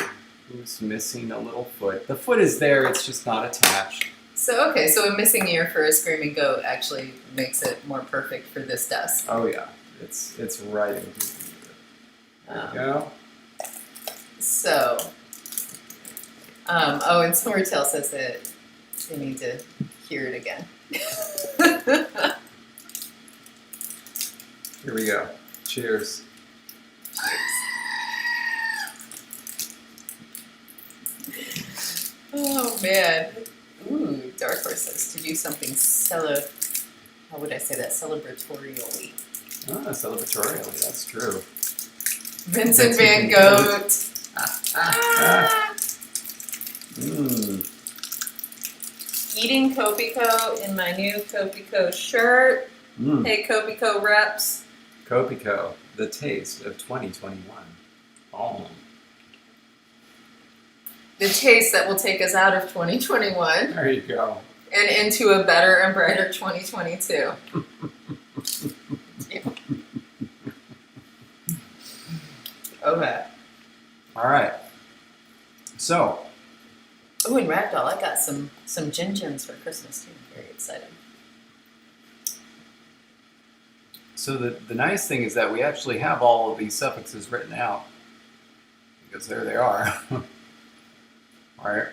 who's missing a little foot. The foot is there, it's just not attached. So, okay, so a missing ear for a screaming goat actually makes it more perfect for this desk. Oh yeah, it's right in keeping with it. There you go. So, and Summertail says that they need to hear it again. Here we go. Cheers. Oh man. Ooh, Dark Horse says to do something how would I say that? Celebratorially. Ah, celebratorially, that's true. Vincent Van Gogh. Ah. Eating Kopiko in my new Kopiko shirt. Hey Kopiko reps. Kopiko, the taste of 2021. Oh. The taste that will take us out of 2021 There you go. and into a better and brighter 2022. Yeah. Okay. All right. So, Oh, and Ragdoll, I got some gin for Christmas too. I'm very excited. So the nice thing is that we actually have all of these suffixes written out, because there they are. All right.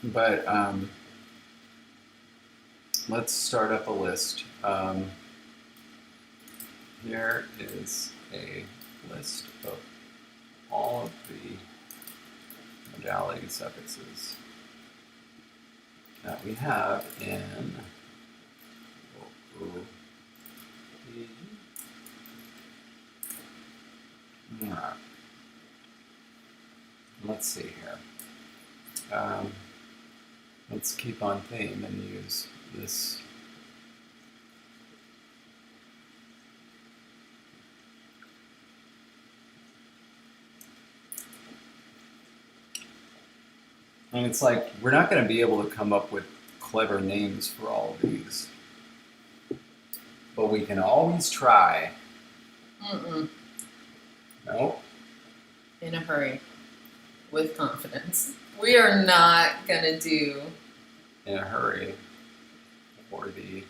But let's start up a list. Here is a list of all of the modality suffixes that we have in Alright. Let's see here. Let's keep on theme and use this. And it's like, we're not going to be able to come up with clever names for all of these. But we can always try. No? In a hurry. With confidence. We are not going to do... In a hurry. For the...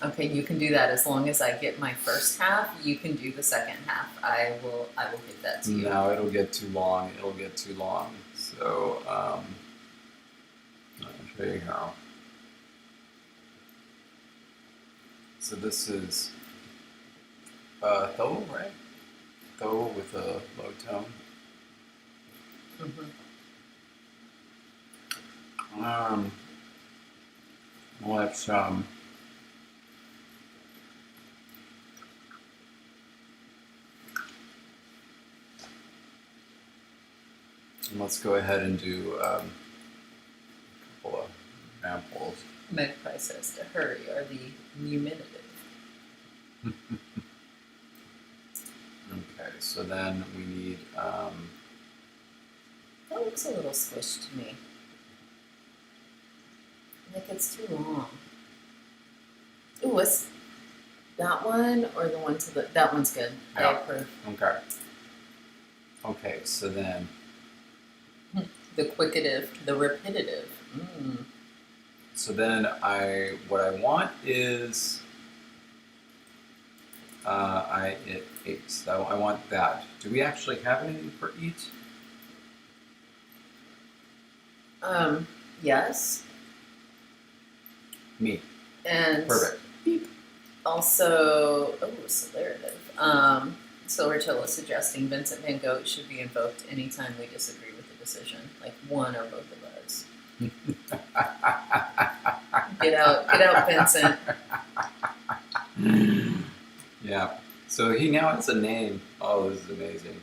Okay, you can do that as long as I get my first half. You can do the second half. I will give that to you. No, it'll get too long. It'll get too long. So, I'll show you how. So this is tho, right? Tho with a low tone. Let's let's go ahead and do a couple of examples. Magpie says to hurry are the numinative. Okay, so then we need That looks a little squished to me. Like it's too long. Ooh, what's that one or the one to the... That one's good. Yeah. I approve. Okay. Okay, so then The quickative, the repetitive. so then what I want is it eats. So I want that. Do we actually have anything for eat? Yes. Me. And Perfect. also, solerative. Silverchill is suggesting Vincent Van Gogh should be invoked anytime we disagree with the decision, like one or both of us. Get out, Vincent. Yeah. So he now has a name. Oh, this is amazing.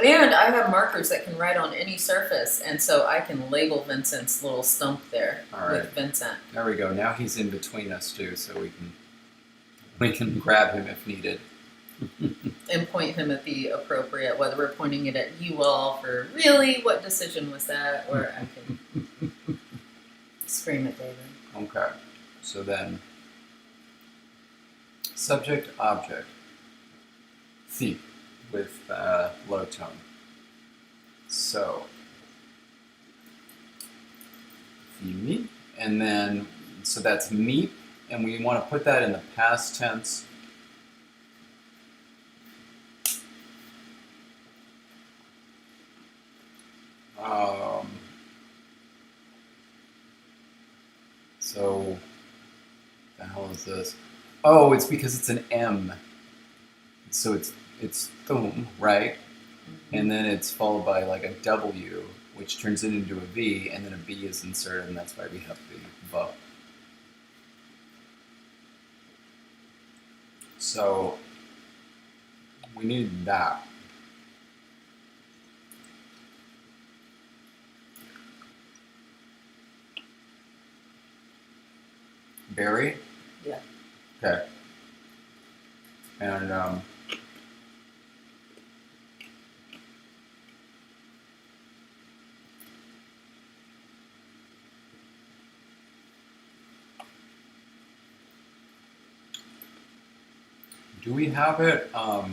And I have markers that can write on any surface, and so I can label Vincent's little stump there with Vincent. There we go. Now he's in between us too, so we can grab him if needed. And point him at the appropriate, whether we're pointing it at you all for really, what decision was that, or I can scream at David. Okay. So then, subject, object. Si, with low tone. So, me, and then, so that's me, and we want to put that in the past tense. So, the hell is this? Oh, it's because it's an M. So it's thum, right? And then it's followed by like a W, which turns it into a V, and then a B is inserted, and that's why we have the V. So we need that. Berry? Yeah. Okay. And do we have it? Oh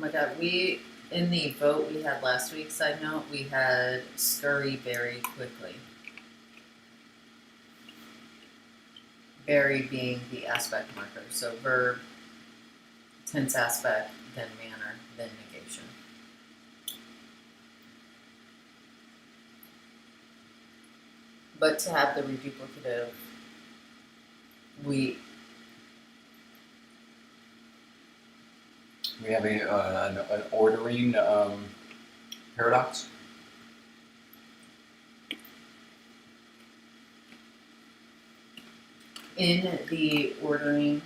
my God, we In the vote we had last week, side note, we had scurry very quickly. Very being the aspect marker. So verb, tense aspect, then manner, then negation. But to have the reduplicative, we have an ordering paradox. in the ordering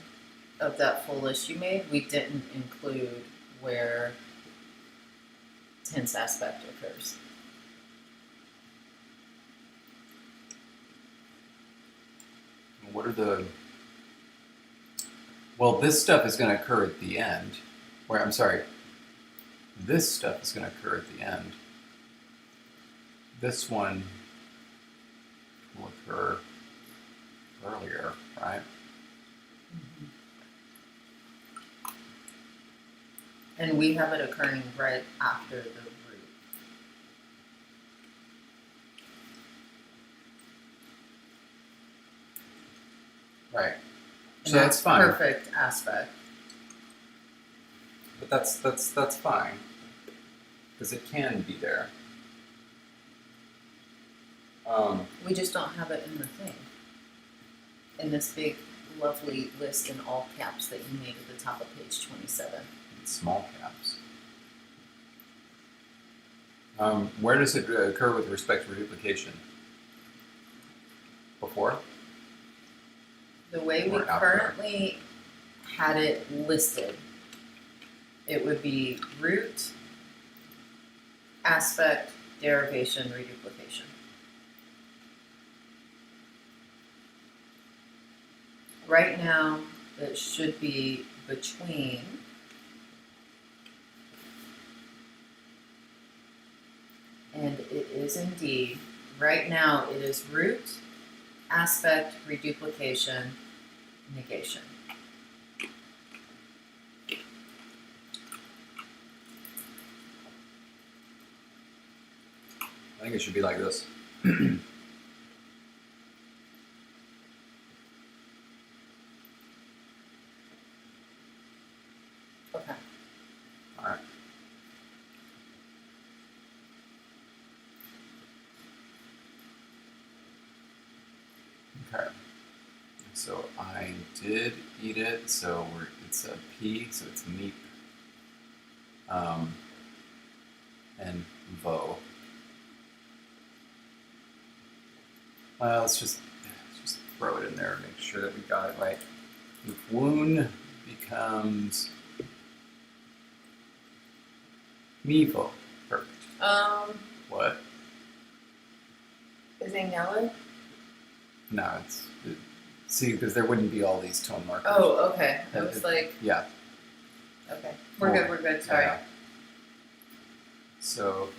of that full list you made, we didn't include where tense aspect occurs. What are the... Well, this stuff is going to occur at the end. Or, I'm sorry. This stuff is going to occur at the end. This one will occur earlier, right? Mm-hmm. And we have it occurring right after the root. Right. And So that's fine. Perfect aspect. But that's fine. Because it can be there. We just don't have it in the thing. In this big, lovely list in all caps that you made at the top of page 27. In small caps. Where does it occur with respect to reduplication? Before? The way we currently had it listed, it would be root, aspect, derivation, reduplication. Right now, it should be between and it is indeed. Right now, it is root, aspect, reduplication, negation. I think it should be like this. Okay. All right. Okay. So I did eat it. So it's a P. So it's meep. And vo. Let's just throw it in there and make sure that we got it right. If woon becomes mevo. Perfect. What? Is it yellow? No, see, because there wouldn't be all these tone markers. Oh, okay. I was like, yeah. Okay. We're good, sorry. Yeah. So,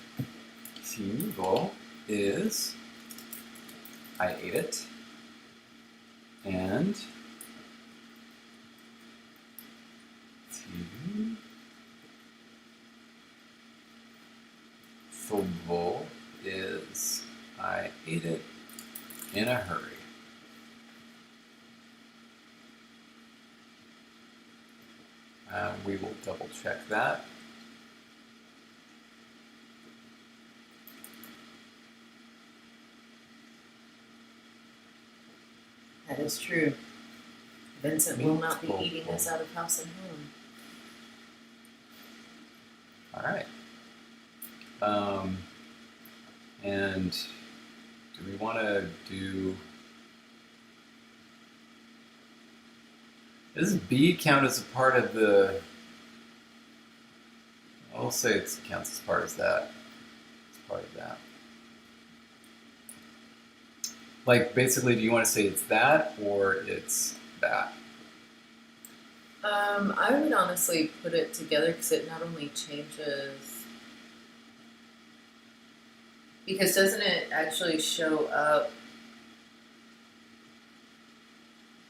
mevo is I ate it, and Fobo is I ate it in a hurry. We will double check that. That is true. Vincent will not be eating this out of house and home. All right. And do we want to do... Does B count as a part of the... I'll say it counts as part of that. It's part of that. Like, basically, do you want to say it's that or it's that? I would honestly put it together because it not only changes... Because doesn't it actually show up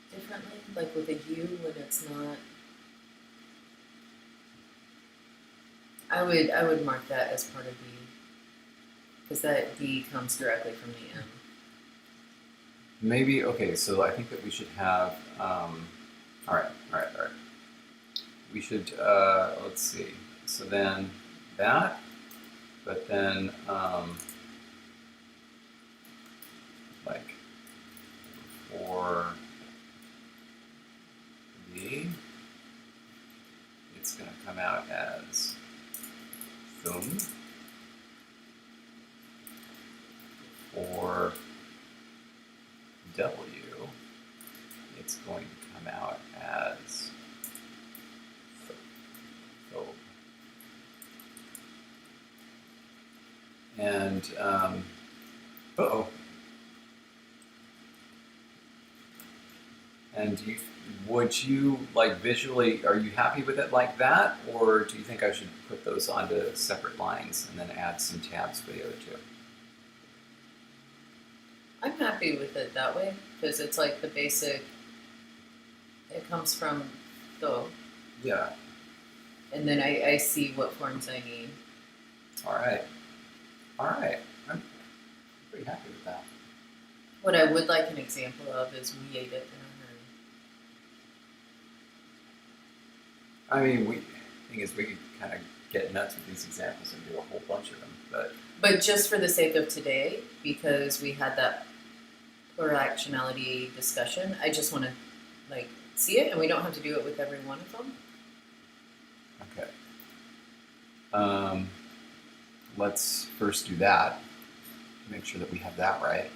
differently? Like with a U when it's not... I would mark that as part of D, because that D comes directly from the M. Maybe, okay, so I think that we should have, all right. We should, let's see. So then that, but then, like, for D, it's going to come out as thumb. For W, it's going to come out as phobe. And, uh-oh. And would you, like, visually, are you happy with it like that? Or do you think I should put those onto separate lines and then add some tabs for the other two? I'm happy with it that way, because it's like the basic, it comes from Do, Yeah. and then I see what forms I need. All right. I'm pretty happy with that. What I would like an example of is we ate it in a hurry. I mean, thing is, we could kind of get nuts with these examples and do a whole bunch of them, But just for the sake of today, because we had that pluralactionality discussion, I just want to like see it, and we don't have to do it with every one of them. Okay. Let's first do that. Make sure that we have that right.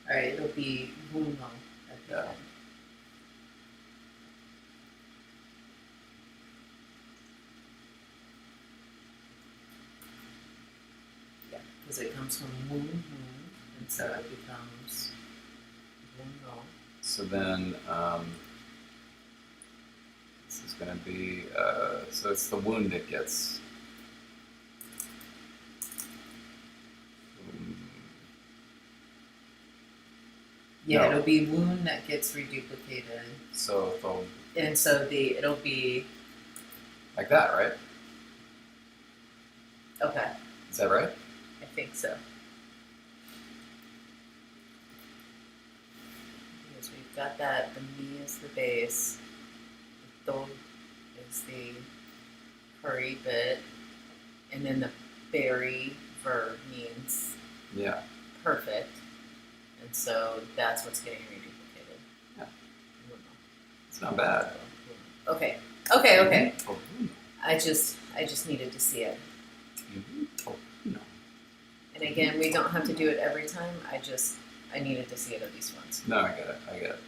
All right, it'll be uno at the Yeah. end. Yeah, because it comes from moon, and so it becomes uno. So then this is going to be, so it's the wound that gets. Yeah, No. it'll be wound that gets reduplicated, So and so it'll be like that, right? okay. Is that right? I think so. Because we've got that, the me is the base, the do is the hurry bit, and then the berry verb means Yeah. perfect, and so that's what's getting reduplicated. Yeah. It's not bad. Okay. Oh, I just needed to see it. oh, no. And again, we don't have to do it every time. I needed to see it at least once. No, I get it.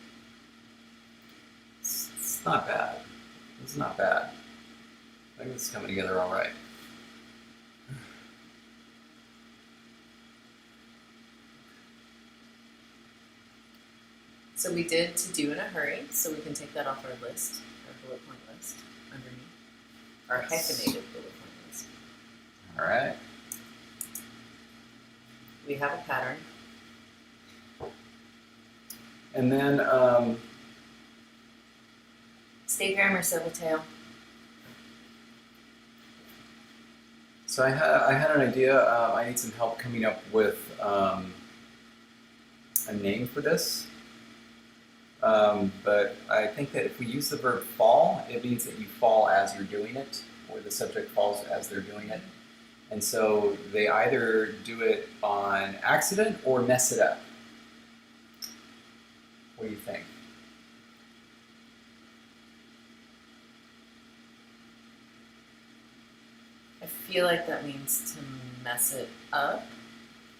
It's not bad. It's not bad. I think it's coming together all right. So we did to do in a hurry, so we can take that off our list, our bullet point list underneath. Our hyphenated bullet point list. All right. We have a pattern. And then, State grammar, Silvertail. so I had an idea. I need some help coming up with a name for this. But I think that if we use the verb fall, it means that you fall as you're doing it, or the subject falls as they're doing it. And so they either do it on accident or mess it up. What do you think? I feel like that means to mess it up.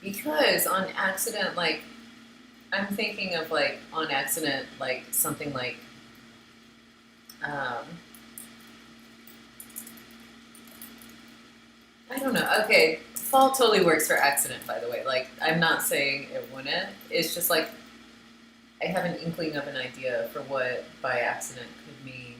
Because on accident, like, I'm thinking of like on accident, like something like I don't know. Okay, fall totally works for accident, by the way. Like, I'm not saying it wouldn't. It's just like I have an inkling of an idea for what by accident could mean.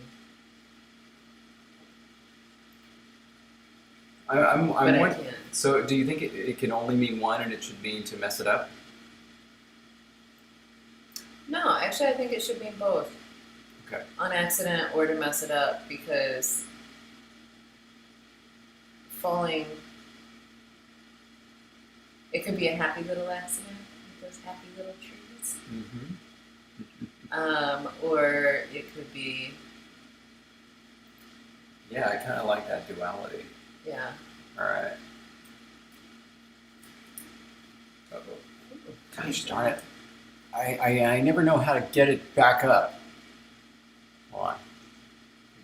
I'm But I wondering. can't. So do you think it can only mean one and it should mean to mess it up? No, actually, I think it should mean both. Okay. On accident or to mess it up, because falling, it could be a happy little accident with those happy little trees. Or it could be, Yeah, I kind of like that duality. yeah. All right. Uh-oh. Gosh darn it. I never know how to get it back up. Hold on.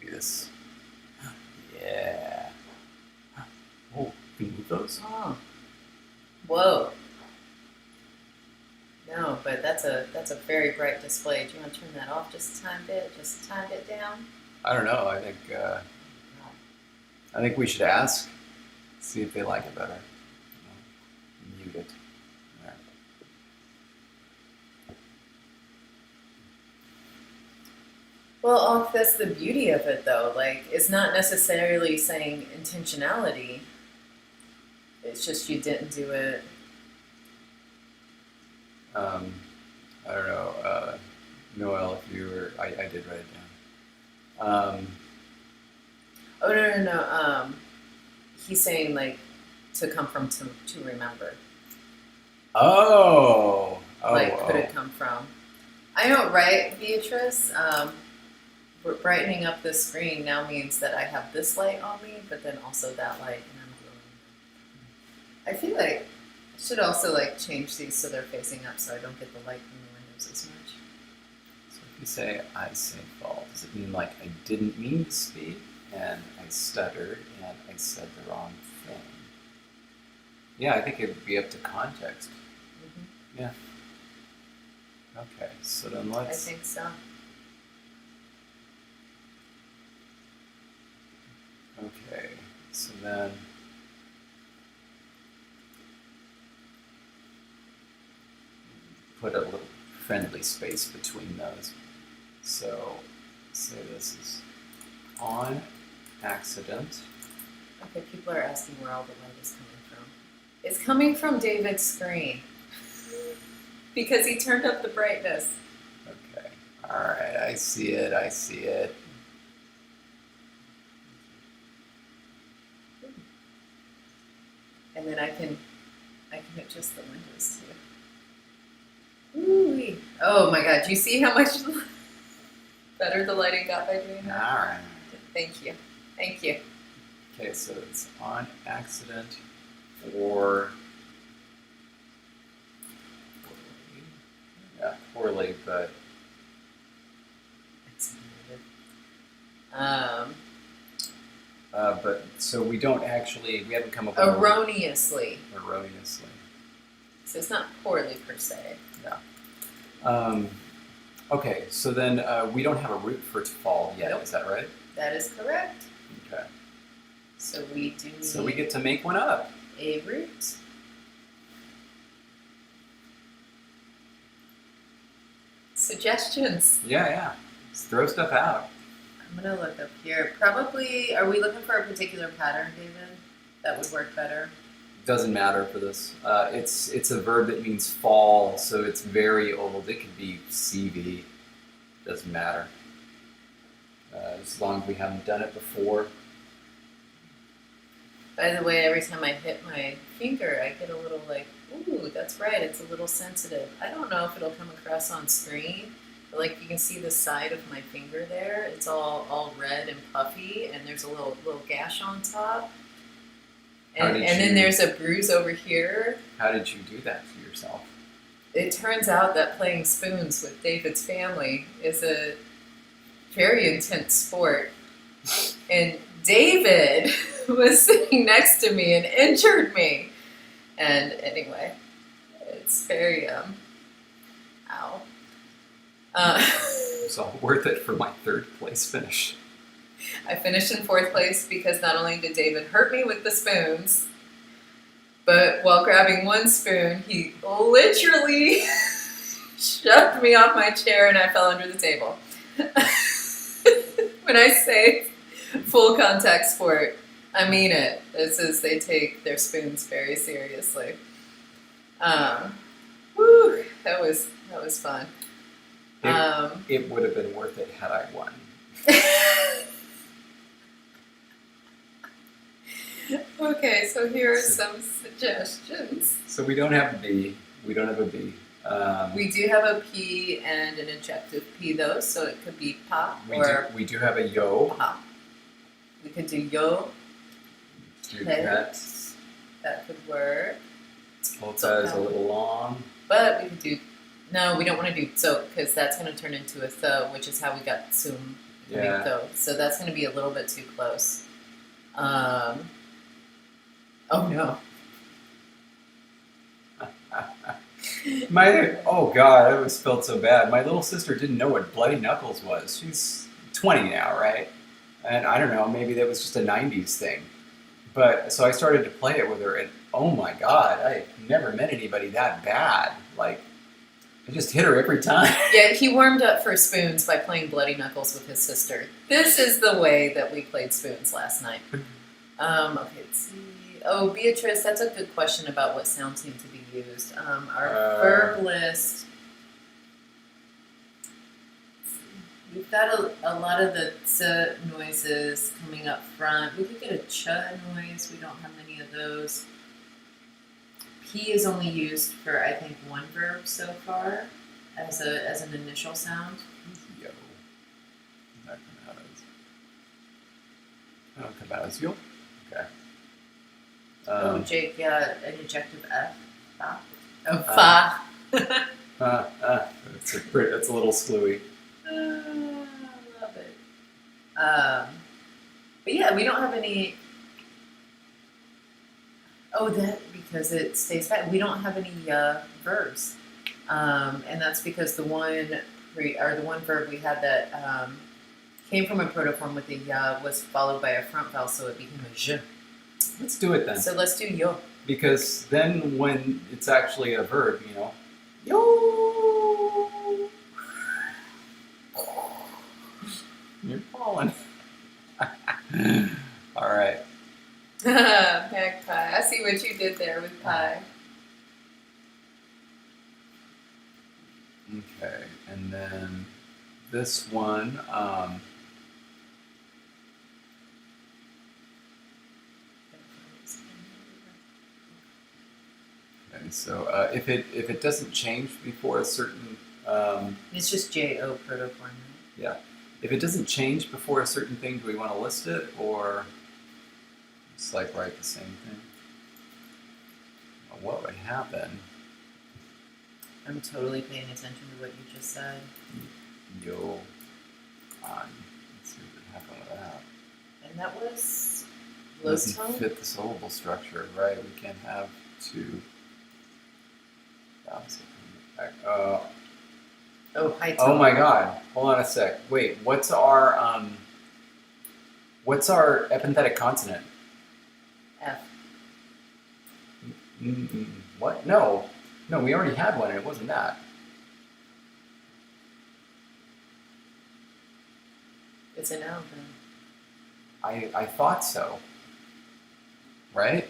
Maybe this. Yeah. Oh, can you move those? Oh. Whoa. No, but that's a very bright display. Do you want to turn that off just a tiny bit? Just a tiny bit down? I don't know. I think we should ask. See if they like it better. Mute it. All right. Well, that's the beauty of it, though. Like, it's not necessarily saying intentionality. It's just you didn't do it. I don't know. Noel, if you were, I did write it down. Oh, no. He's saying, like, to come from, to remember. Oh. Could it come from? I know, right, Beatrice? Brightening up the screen now means that I have this light on me, but then also that light, and I'm glowing. I feel like I should also like change these so they're facing up, so I don't get the light from the windows as much. So if you say I say fall, does it mean like I didn't mean to speak and I stuttered and I said the wrong thing? Yeah, I think it would be up to context. Mm-hmm. Yeah. Okay, so then I let's. think so. Okay, so then. Put a little friendly space between those. So, say this is on accident. Okay, people are asking where all the light is coming from. It's coming from David's screen because he turned up the brightness. Okay, all right, I see it. And then I can adjust the windows too. Ooh-wee. Oh my god, do you see how much better the lighting got by doing that? All right. Thank you. Okay, so it's on accident or poorly, but but so we haven't come up with erroneously. Erroneously. So it's not poorly per se. Yeah. Okay, so then we don't have a root for to fall yet. Nope. Is that right? That is correct. Okay. So we do need So we get to make one up. a root. Suggestions. Yeah. Just throw stuff out. I'm gonna look up here. Probably, are we looking for a particular pattern, David? That would work better. Doesn't matter for this. It's a verb that means fall, so it's very old. It could be CV. Doesn't matter. As long as we haven't done it before. By the way, every time I hit my finger, I get a little like, ooh, that's right, it's a little sensitive. I don't know if it'll come across on screen, but like you can see the side of my finger there. It's all red and puffy, and there's a little gash on top. And then there's a bruise over here. How did you do that to yourself? It turns out that playing spoons with David's family is a very intense sport. And David was sitting next to me and injured me. And anyway, it's very, ow. It's all worth it for my third place finish. I finished in fourth place because not only did David hurt me with the spoons, but while grabbing one spoon, he literally shoved me off my chair and I fell under the table. When I say full contact sport, I mean it. This is, they take their spoons very seriously. That was fun. It would have been worth it had I won. Okay, so here are some suggestions. So we don't have B. We don't have a B. We do have a P and an adjective P though, so it could be pa or we do have a yo. pa. We could do yo, Do pet. pet. That could work. Polka is a little long. But we could do, no, we don't want to do so because that's going to turn into a tho, which is how we got sum. Yeah. Tho. So that's going to be a little bit too close. Oh no. Oh God, it was spelled so bad. My little sister didn't know what bloody knuckles was. She's 20 now, right? And I don't know, maybe that was just a 90s thing. But so I started to play it with her, and oh my God, I never met anybody that bad. Like, I just hit her every time. Yeah, he warmed up for spoons by playing bloody knuckles with his sister. This is the way that we played spoons last night. Okay, let's see. Oh, Beatrice, that's a good question about what sounds need to be used. Our verb list. We've got a lot of the ts noises coming up front. We could get a ch noise. We don't have many of those. P is only used for, I think, one verb so far as an initial sound. Yo. That come out as yo. Okay. Jake, yeah, an adjective F. Fa. Oh, fa. It's a little screwy. Love it. But yeah, we don't have any. Oh, that because it stays back. We don't have any verbs, and that's because the one verb we had that came from a protoform with a was followed by a front vowel, so it became a je. Let's do it then. So let's do yo. Because then when it's actually a verb, yo. You're falling. All right. Magpie. I see what you did there with pie. Okay, and then this one. Okay, so if it doesn't change before a certain. It's just JO protoform. Right? Yeah. If it doesn't change before a certain thing, do we want to list it or just like write the same thing? Well, what would happen? I'm totally paying attention to what you just said. Yo. On. Let's see what would happen with that. And that was It low doesn't tone? fit the syllable structure, right? We can't have two. Oh, high tone. Oh my God! Hold on a sec. Wait, what's our epenthetic consonant? F. What? No, we already had one, and it wasn't that. It's a noun then. I thought so. Right?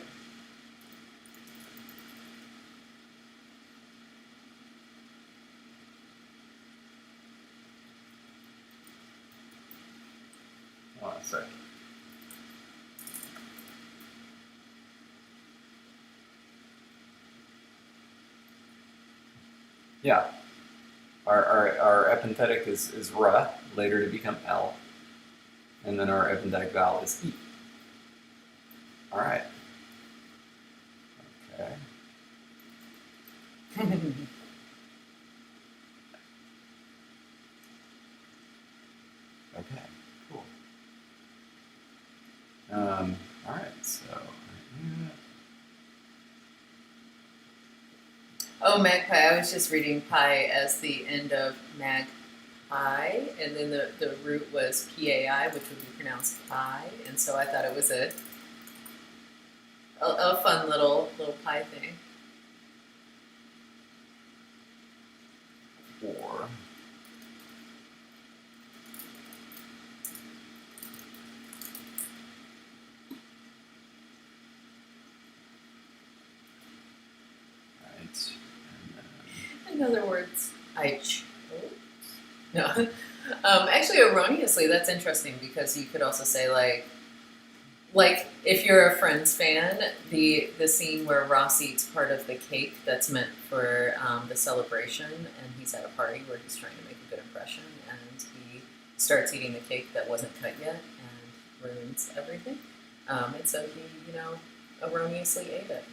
Hold on a sec. Yeah. Our epenthetic is ra, later to become L. And then our epenthetic vowel is E. All right. Okay. Okay, cool. All right, so. Oh, magpie. I was just reading pie as the end of magpie, and then the root was PAI, which would be pronounced pie, and so I thought it was a fun little pie thing. Or. Right. In other words, I chose. No. Actually, erroneously, that's interesting because you could also say like if you're a Friends fan, the scene where Ross eats part of the cake that's meant for the celebration, and he's at a party where he's trying to make a good impression, and he starts eating the cake that wasn't cut yet and ruins everything. And so he, erroneously ate it.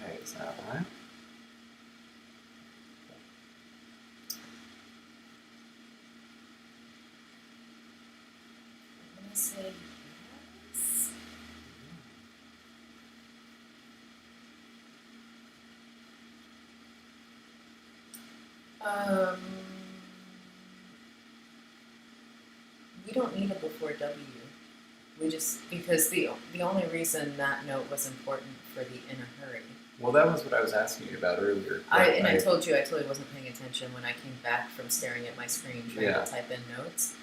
Okay, is that right? I'm gonna say yes. We don't need it before W. We just because the only reason that note was important for the in a hurry. Well, that was what I was asking you about earlier. I told you I totally wasn't paying attention when I came back from staring at my screen trying Yeah. to type in notes,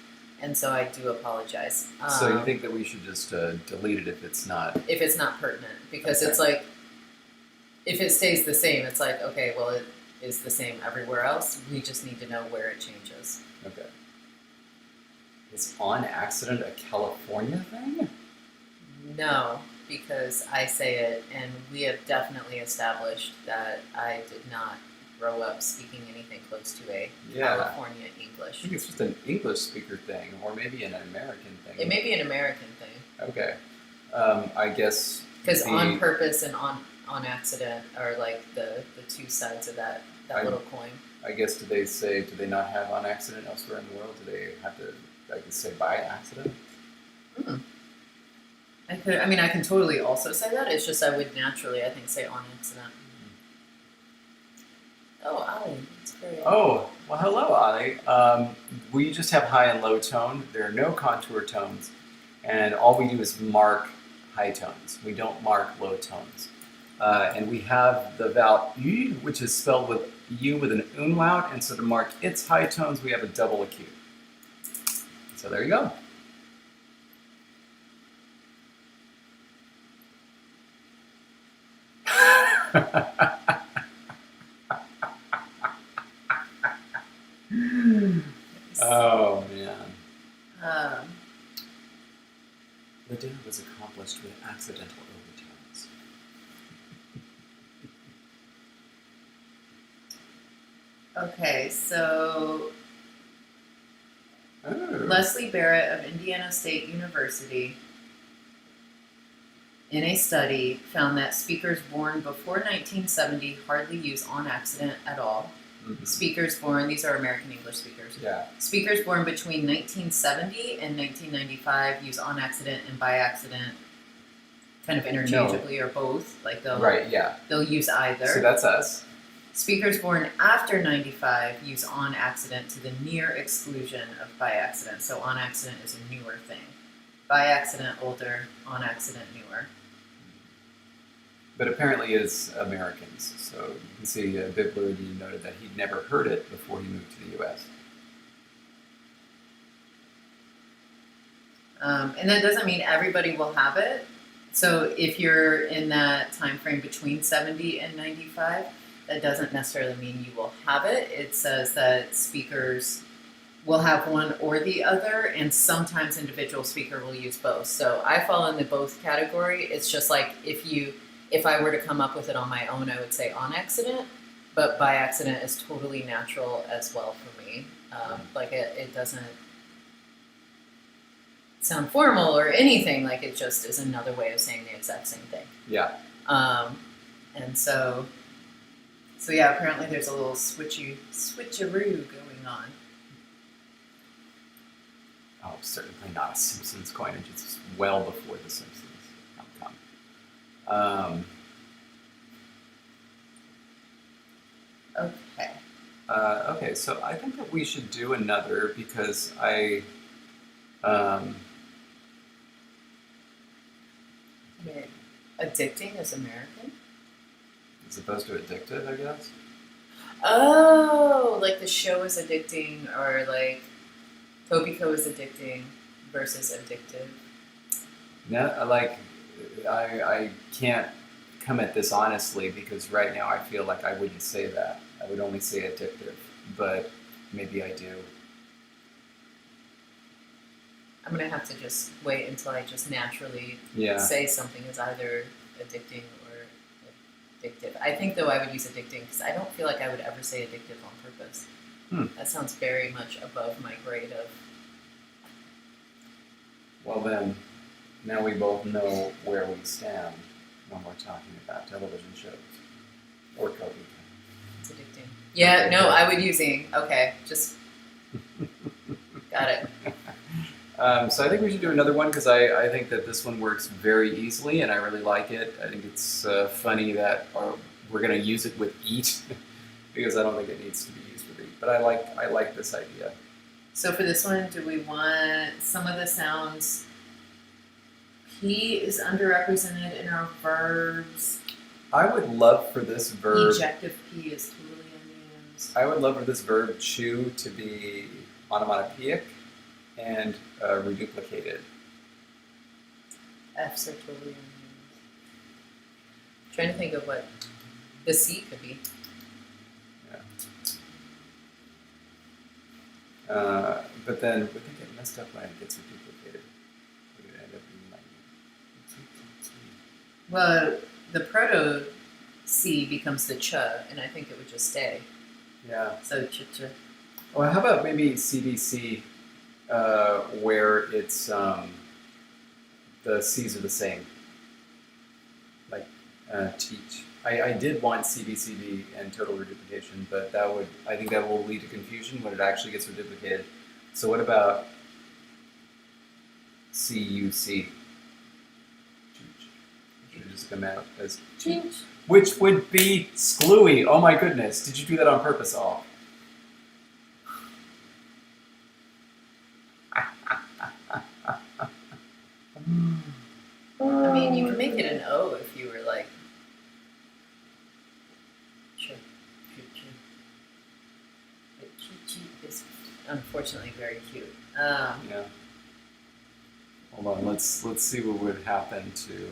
and so I do apologize. So you think that we should just delete it if it's not? If it's not pertinent, because Okay. it's like if it stays the same, it's like okay, well it is the same everywhere else. We just need to know where it changes. Okay. Is on accident a California thing? No, because I say it, and we have definitely established that I did not grow up speaking anything close to a Yeah. California I English. think it's just an English speaker thing, or maybe an American thing. It may be an American thing, Okay. I guess. because the- on purpose and on accident are like the two sides of that little coin. I guess do they not have on accident elsewhere in the world? Do they have to, I guess, say by accident? I can totally also say that. It's just I would naturally, I think, say on accident. Oh, Ali, it's very. Oh, well, hello, Ali. We just have high and low tone. There are no contour tones, and all we do is mark high tones. We don't mark low tones. And we have the vowel U, which is spelled with U with an umlaut, and so to mark its high tones, we have a double acute. So there you go. Oh, man. The dinner was accomplished with accidental overtones. Okay, so Oh. Leslie Barrett of Indiana State University, in a study, found that speakers born before 1970 hardly use on accident at all. Mhm. Speakers born, these are American English speakers. Yeah. Speakers born between 1970 and 1995 use on accident and by accident kind of interchangeably or both. Like Right, yeah. they'll use either. So that's us. Speakers born after 95 use on accident to the near exclusion of by accident. So on accident is a newer thing. By accident, older. On accident, newer. But apparently it's Americans. So you can see Bibler noted that he'd never heard it before he moved to the U.S. And that doesn't mean everybody will have it. So if you're in that time frame between 70 and 95, that doesn't necessarily mean you will have it. It says that speakers will have one or the other, and sometimes individual speaker will use both. So I fall in the both category. It's just like if I were to come up with it on my own, I would say on accident, but by accident is totally natural as well for me. Like it doesn't sound formal or anything, like it just is another way of saying the exact same thing. Yeah. And so yeah, apparently there's a little switcheroo going on. Oh, certainly not a Simpsons coinage. It's well before the Simpsons. Come. Okay. Okay, so I think that we should do another because Addicting is American? as opposed to addictive, I guess. Oh, like the show is addicting, or like Tobiko is addicting versus addictive. No, like I can't come at this honestly, because right now I feel like I wouldn't say that. I would only say addictive, but maybe I do. I'm gonna have to just wait until I just naturally Yeah. say something is either addicting or addictive. I think though I would use addicting because I don't feel like I would ever say addictive on purpose. That sounds very much above my grade of. Well then, now we both know where we stand when we're talking about television shows or cooking. It's addicting. Yeah, no, I would using. Okay, just got it. So I think we should do another one because I think that this one works very easily and I really like it. I think it's funny that we're going to use it with eat because I don't think it needs to be used with eat. But I like this idea. So for this one, do we want some of the sounds? P is underrepresented in our verbs. I would love for this verb. Ejective P is totally unused. I would love for this verb chew to be onomatopoeic and reduplicated. F's are totally unused. Trying to think of what the C could be. But then we can get messed up when it gets reduplicated. It would end up being like Well, the proto C becomes the ch, and I think it would just stay. yeah. So ch. Well, how about maybe CDC, where it's the C's are the same, like teach. I did want CBCB and total reduplication, but I think that will lead to confusion when it actually gets reduplicated. So what about CUC? Should just come out as Cheech. which would be screwy. Oh my goodness! Did you do that on purpose, all? I mean, you can make it an O if you were like. Is unfortunately very cute. Yeah. Hold on. Let's see what would happen to.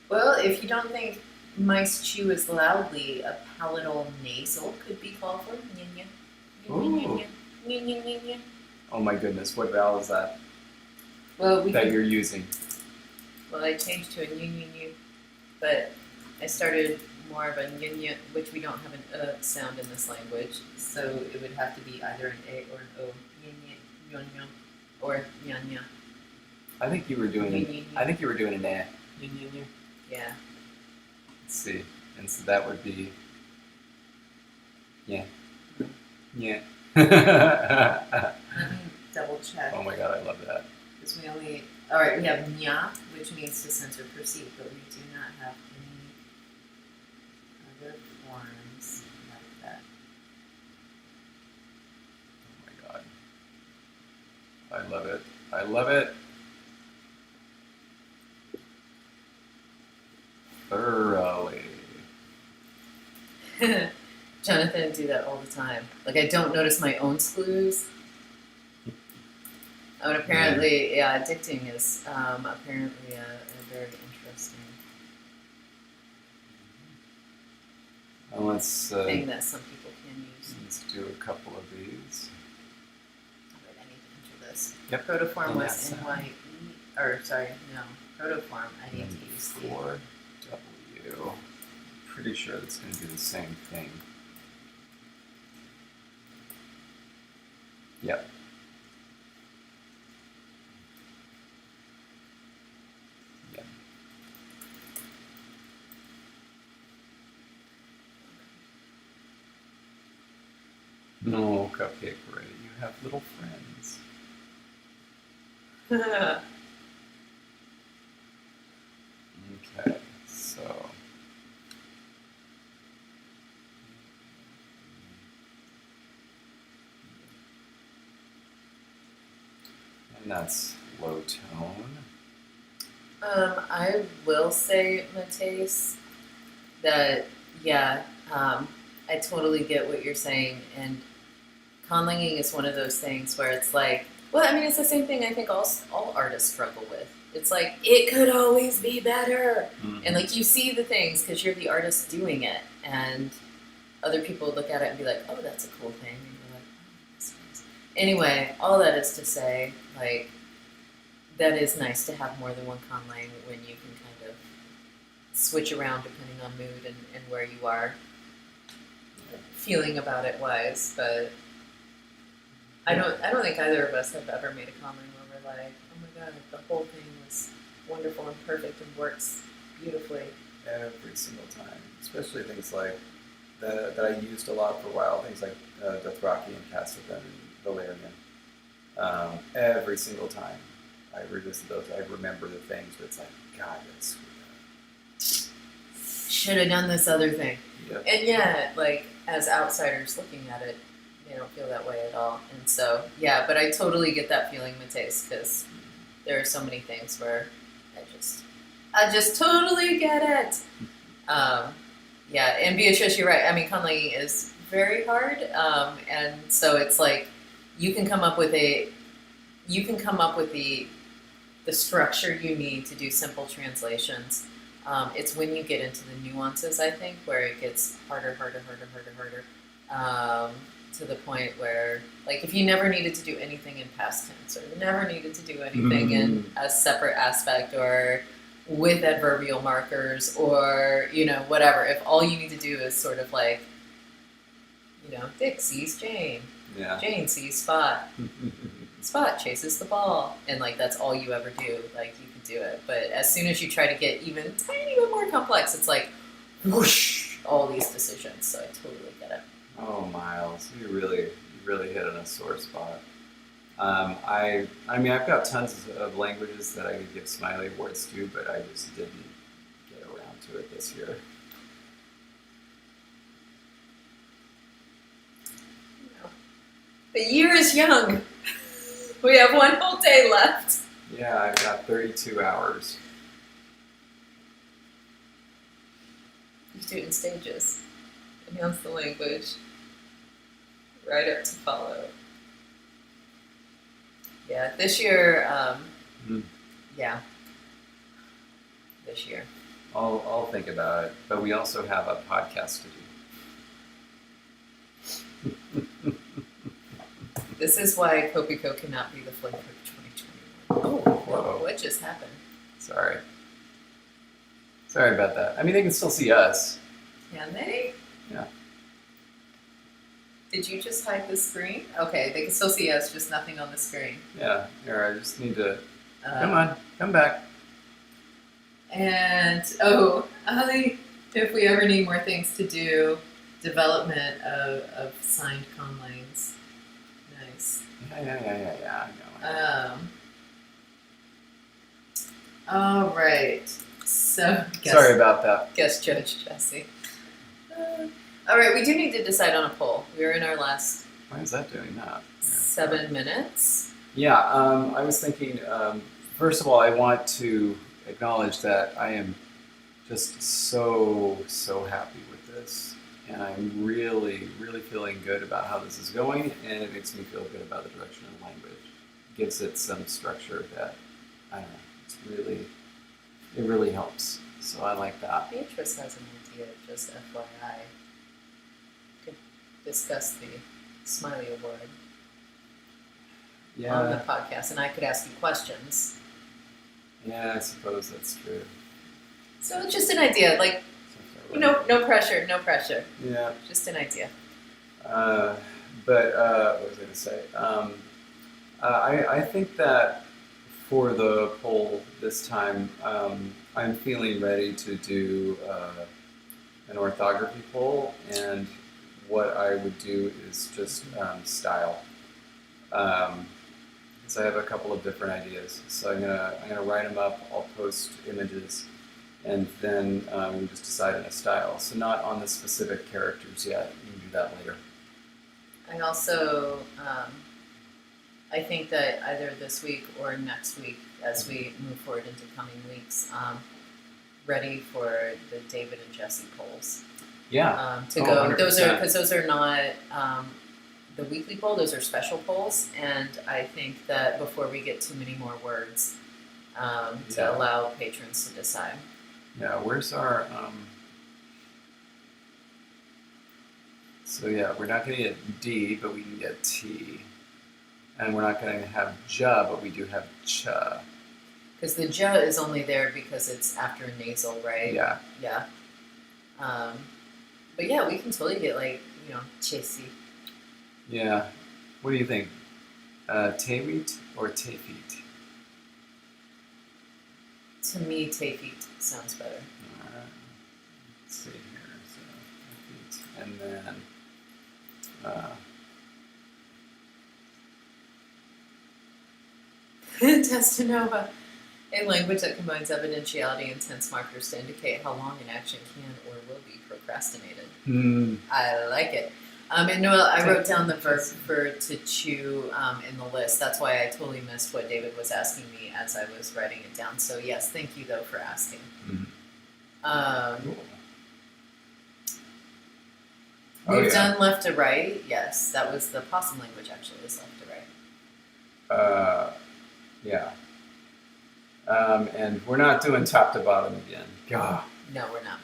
Well, if you don't think mice chew as loudly, a palatal nasal could be called for. Oh my goodness! What vowel is that Well, you're using? Well, I changed to a new, but I started more of a ny, which we don't have an sound in this language, so it would have to be either an a or an o. Ny, or nya. I think you were doing. I think you were doing an a. Yeah. Let's see, and so that would be. Yeah. Yeah. Let me double check. Oh my god, I love that. Because we only, all right, we have nya, which means to sense or perceive, but we do not have any other forms like that. Oh my god. I love it. I love it. Thoroughly. Jonathan do that all the time. Like, I don't notice my own screws. Oh, and apparently, yeah, addicting is apparently a very interesting Let's thing that some people can use. let's do a couple of these. Wait, I need to enter this. Yep. Protoform And was that's, NYE, or sorry, no, protoform. I need to use the. 4W. Pretty sure that's going to do the same thing. Yep. Yep. No, Cupcake Ray, you have little friends. Okay, so. And that's low tone. I will say, Mateus, that yeah, I totally get what you're saying, and conlanging is one of those things where it's like Well, I mean, it's the same thing I think all artists struggle with. It's like, it could always be better. Mhm. And like, you see the things because you're the artist doing it. And other people look at it and be like, oh, that's a cool thing. And you're like, oh, that's nice. Anyway, all that is to say, like, that is nice to have more than one conlang when you can kind of switch around depending on mood and where you are feeling about it wise. But I don't think either of us have ever made a comment where we're like, oh my god, the whole thing was wonderful and perfect and works beautifully. Every single time, especially things like that I used a lot for a while, things like Dothraki and Casterton and Valerian. Every single time I revisit those, I remember the things where it's like, God, that's Should have done this other thing. Yep. And yet, like, as outsiders looking at it, they don't feel that way at all. And so, yeah, but I totally get that feeling, Mateus, because there are so many things where I just totally get it. Yeah, and Beatrice, you're right. I mean, conlanging is very hard, and so it's like you can come up with the structure you need to do simple translations. It's when you get into the nuances, I think, where it gets harder, to the point where, like, if you never needed to do anything in past tense, or you never needed to do anything in a separate aspect, or with adverbial markers, or, you know, whatever, if all you need to do is sort of like, you know, Dick sees Jane, Yeah. Jane sees Spot, Spot chases the ball, and like that's all you ever do, like you can do it. But as soon as you try to get even a tiny bit more complex, it's like whoosh, all these decisions. So I totally get it. Oh, Miles, you really hit on a sore spot. I mean, I've got tons of languages that I could give Smiley awards to, but I just didn't get around to it this year. The year is young. We have one whole day left. Yeah, I've got 32 hours. You do it in stages. Enhance the language. Write up to follow. Yeah, this year, yeah. This year. I'll think about it, but we also have a podcast to do. This is why Kopiko cannot be the flavor of 2021. Oh, Whoa. what just happened? Sorry about that. I mean, they can still see us. Can they? Yeah. Did you just hide the screen? Okay, they can still see us, just nothing on the screen. Yeah, here, I just need to... Come on, come back. And, oh, Ali, if we ever need more things to do, development of signed conlangs. Nice. Yeah, I know. All right. So, Sorry about that. Guest Judge Jesse. All right, we do need to decide on a poll. We're in our last Why is that doing that? 7 minutes. Yeah, I was thinking, first of all, I want to acknowledge that I am just so happy with this. And I'm really feeling good about how this is going, and it makes me feel good about the direction of the language. It gives it some structure that, I don't know, it really helps. So I like that. Beatrice has an idea, just FYI. Could discuss the Smiley Award on the podcast, and I could ask you questions. Yeah, I suppose that's true. So it's just an idea, like, no pressure. Yeah. Just an idea. But what was I going to say? I think that for the poll this time, I'm feeling ready to do an orthography poll, and what I would do is just style. So I have a couple of different ideas. So I'm gonna write them up. I'll post images, and then we just decide on a style. So not on the specific characters yet. We can do that later. I also, I think that either this week or next week, as we move forward into coming weeks, ready for the David and Jesse polls. Yeah. To go. 100%. Those are not the weekly poll. Those are special polls, and I think that before we get too many more words, to allow patrons to decide. Yeah, where's our, so yeah, we're not going to get D, but we can get T. And we're not going to have ja, but we do have cha. Because the ja is only there because it's after a nasal, right? Yeah. Yeah. But yeah, we can totally get like, chesi. Yeah. What do you think? Tewit or tefit? To me, tefit sounds better. Let's see here. So, tefit. And then, Testanova. A language that combines evidentiality and tense markers to indicate how long an action can or will be procrastinated. I like it. And Noel, I wrote down the verb for to chew in the list. That's why I totally missed what David was asking me as I was writing it down. So yes, thank you though for asking. Cool. We've done left to right. Yes, that was the possum language. Actually, is left to right. Yeah. And we're not doing top to bottom again. God. No, we're not.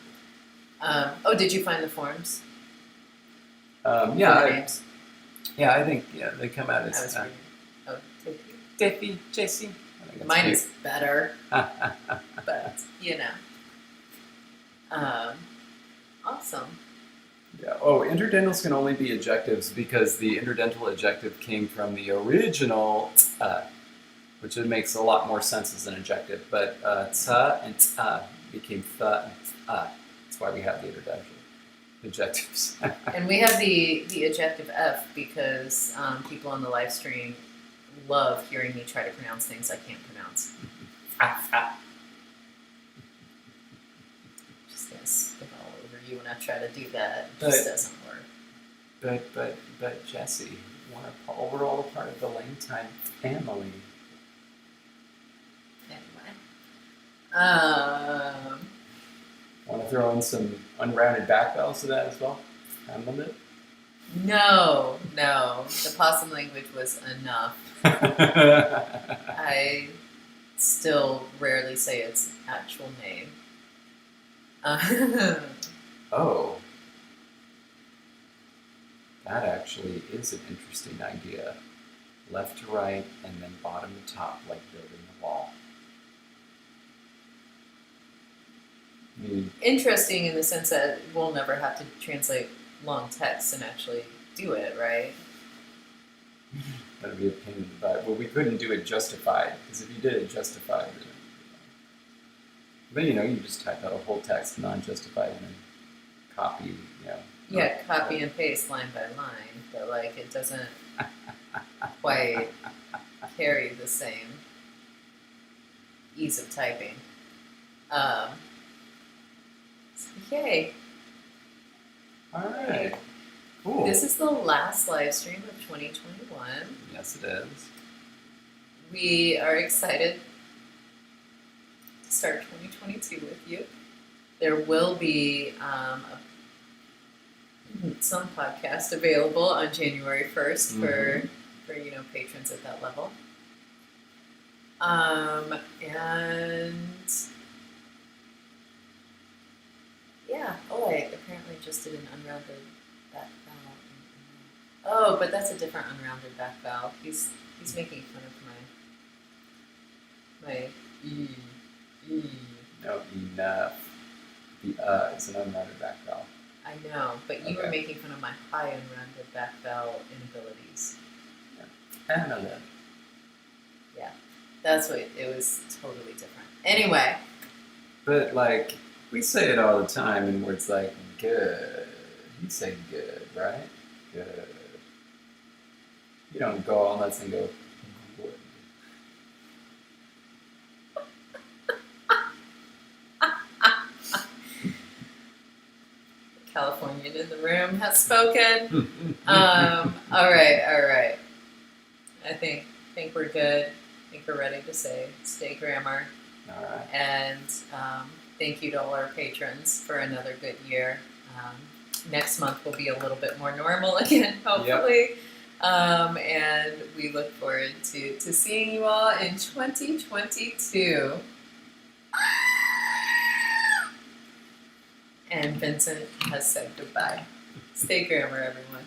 Did you find the forms? Yeah. Names? Yeah, I think they come out as Tiffy. Jesse. Mine is better, but awesome. Yeah. Oh, interdentals can only be adjectives because the interdental adjective came from the original which makes a lot more sense as an adjective. But ta and became tha and That's why we have the interdental adjectives. And we have the adjective F because people on the live stream love hearing me try to pronounce things I can't pronounce. Just gonna spit all over you when I try to do that. It just doesn't work. But Jesse, we're all a part of the LangTime family. Want to throw in some unrounded back vowels to that as well? Unlimited? No. The possum language was enough. I still rarely say its actual name. Oh. That actually is an interesting idea. Left to right and then bottom to top, like building a wall. Interesting in the sense that we'll never have to translate long text and actually do it, right? That'd be a pain in the butt. Well, we couldn't do it justified, because if you did it justified, but you just type out a whole text non-justified and then copy, Yeah, copy and paste line by line, but it doesn't quite carry the same ease of typing. Yay. All right. Cool. This is the last live stream of 2021. Yes, it is. We are excited to start 2022 with you. There will be some podcast available on January 1st for patrons at that level. And yeah, I apparently just did an unrounded back vowel. Oh, but that's a different unrounded back vowel. He's making fun of my e. No, enough. The is an unrounded back vowel. I know, but you were making fun of my high unrounded back vowel inabilities. Yeah. I know that. Yeah, that's what it was. Totally different. Anyway. But we say it all the time in words like good. You say good, right? Good. You don't go all nuts and go good. Californian in the room has spoken. All right. I think we're good. I think we're ready to say stay grammar. All right. And thank you to all our patrons for another good year. Next month will be a little bit more normal again, hopefully. And we look forward to seeing you all in 2022. And Vincent has said goodbye. Stay grammar, everyone.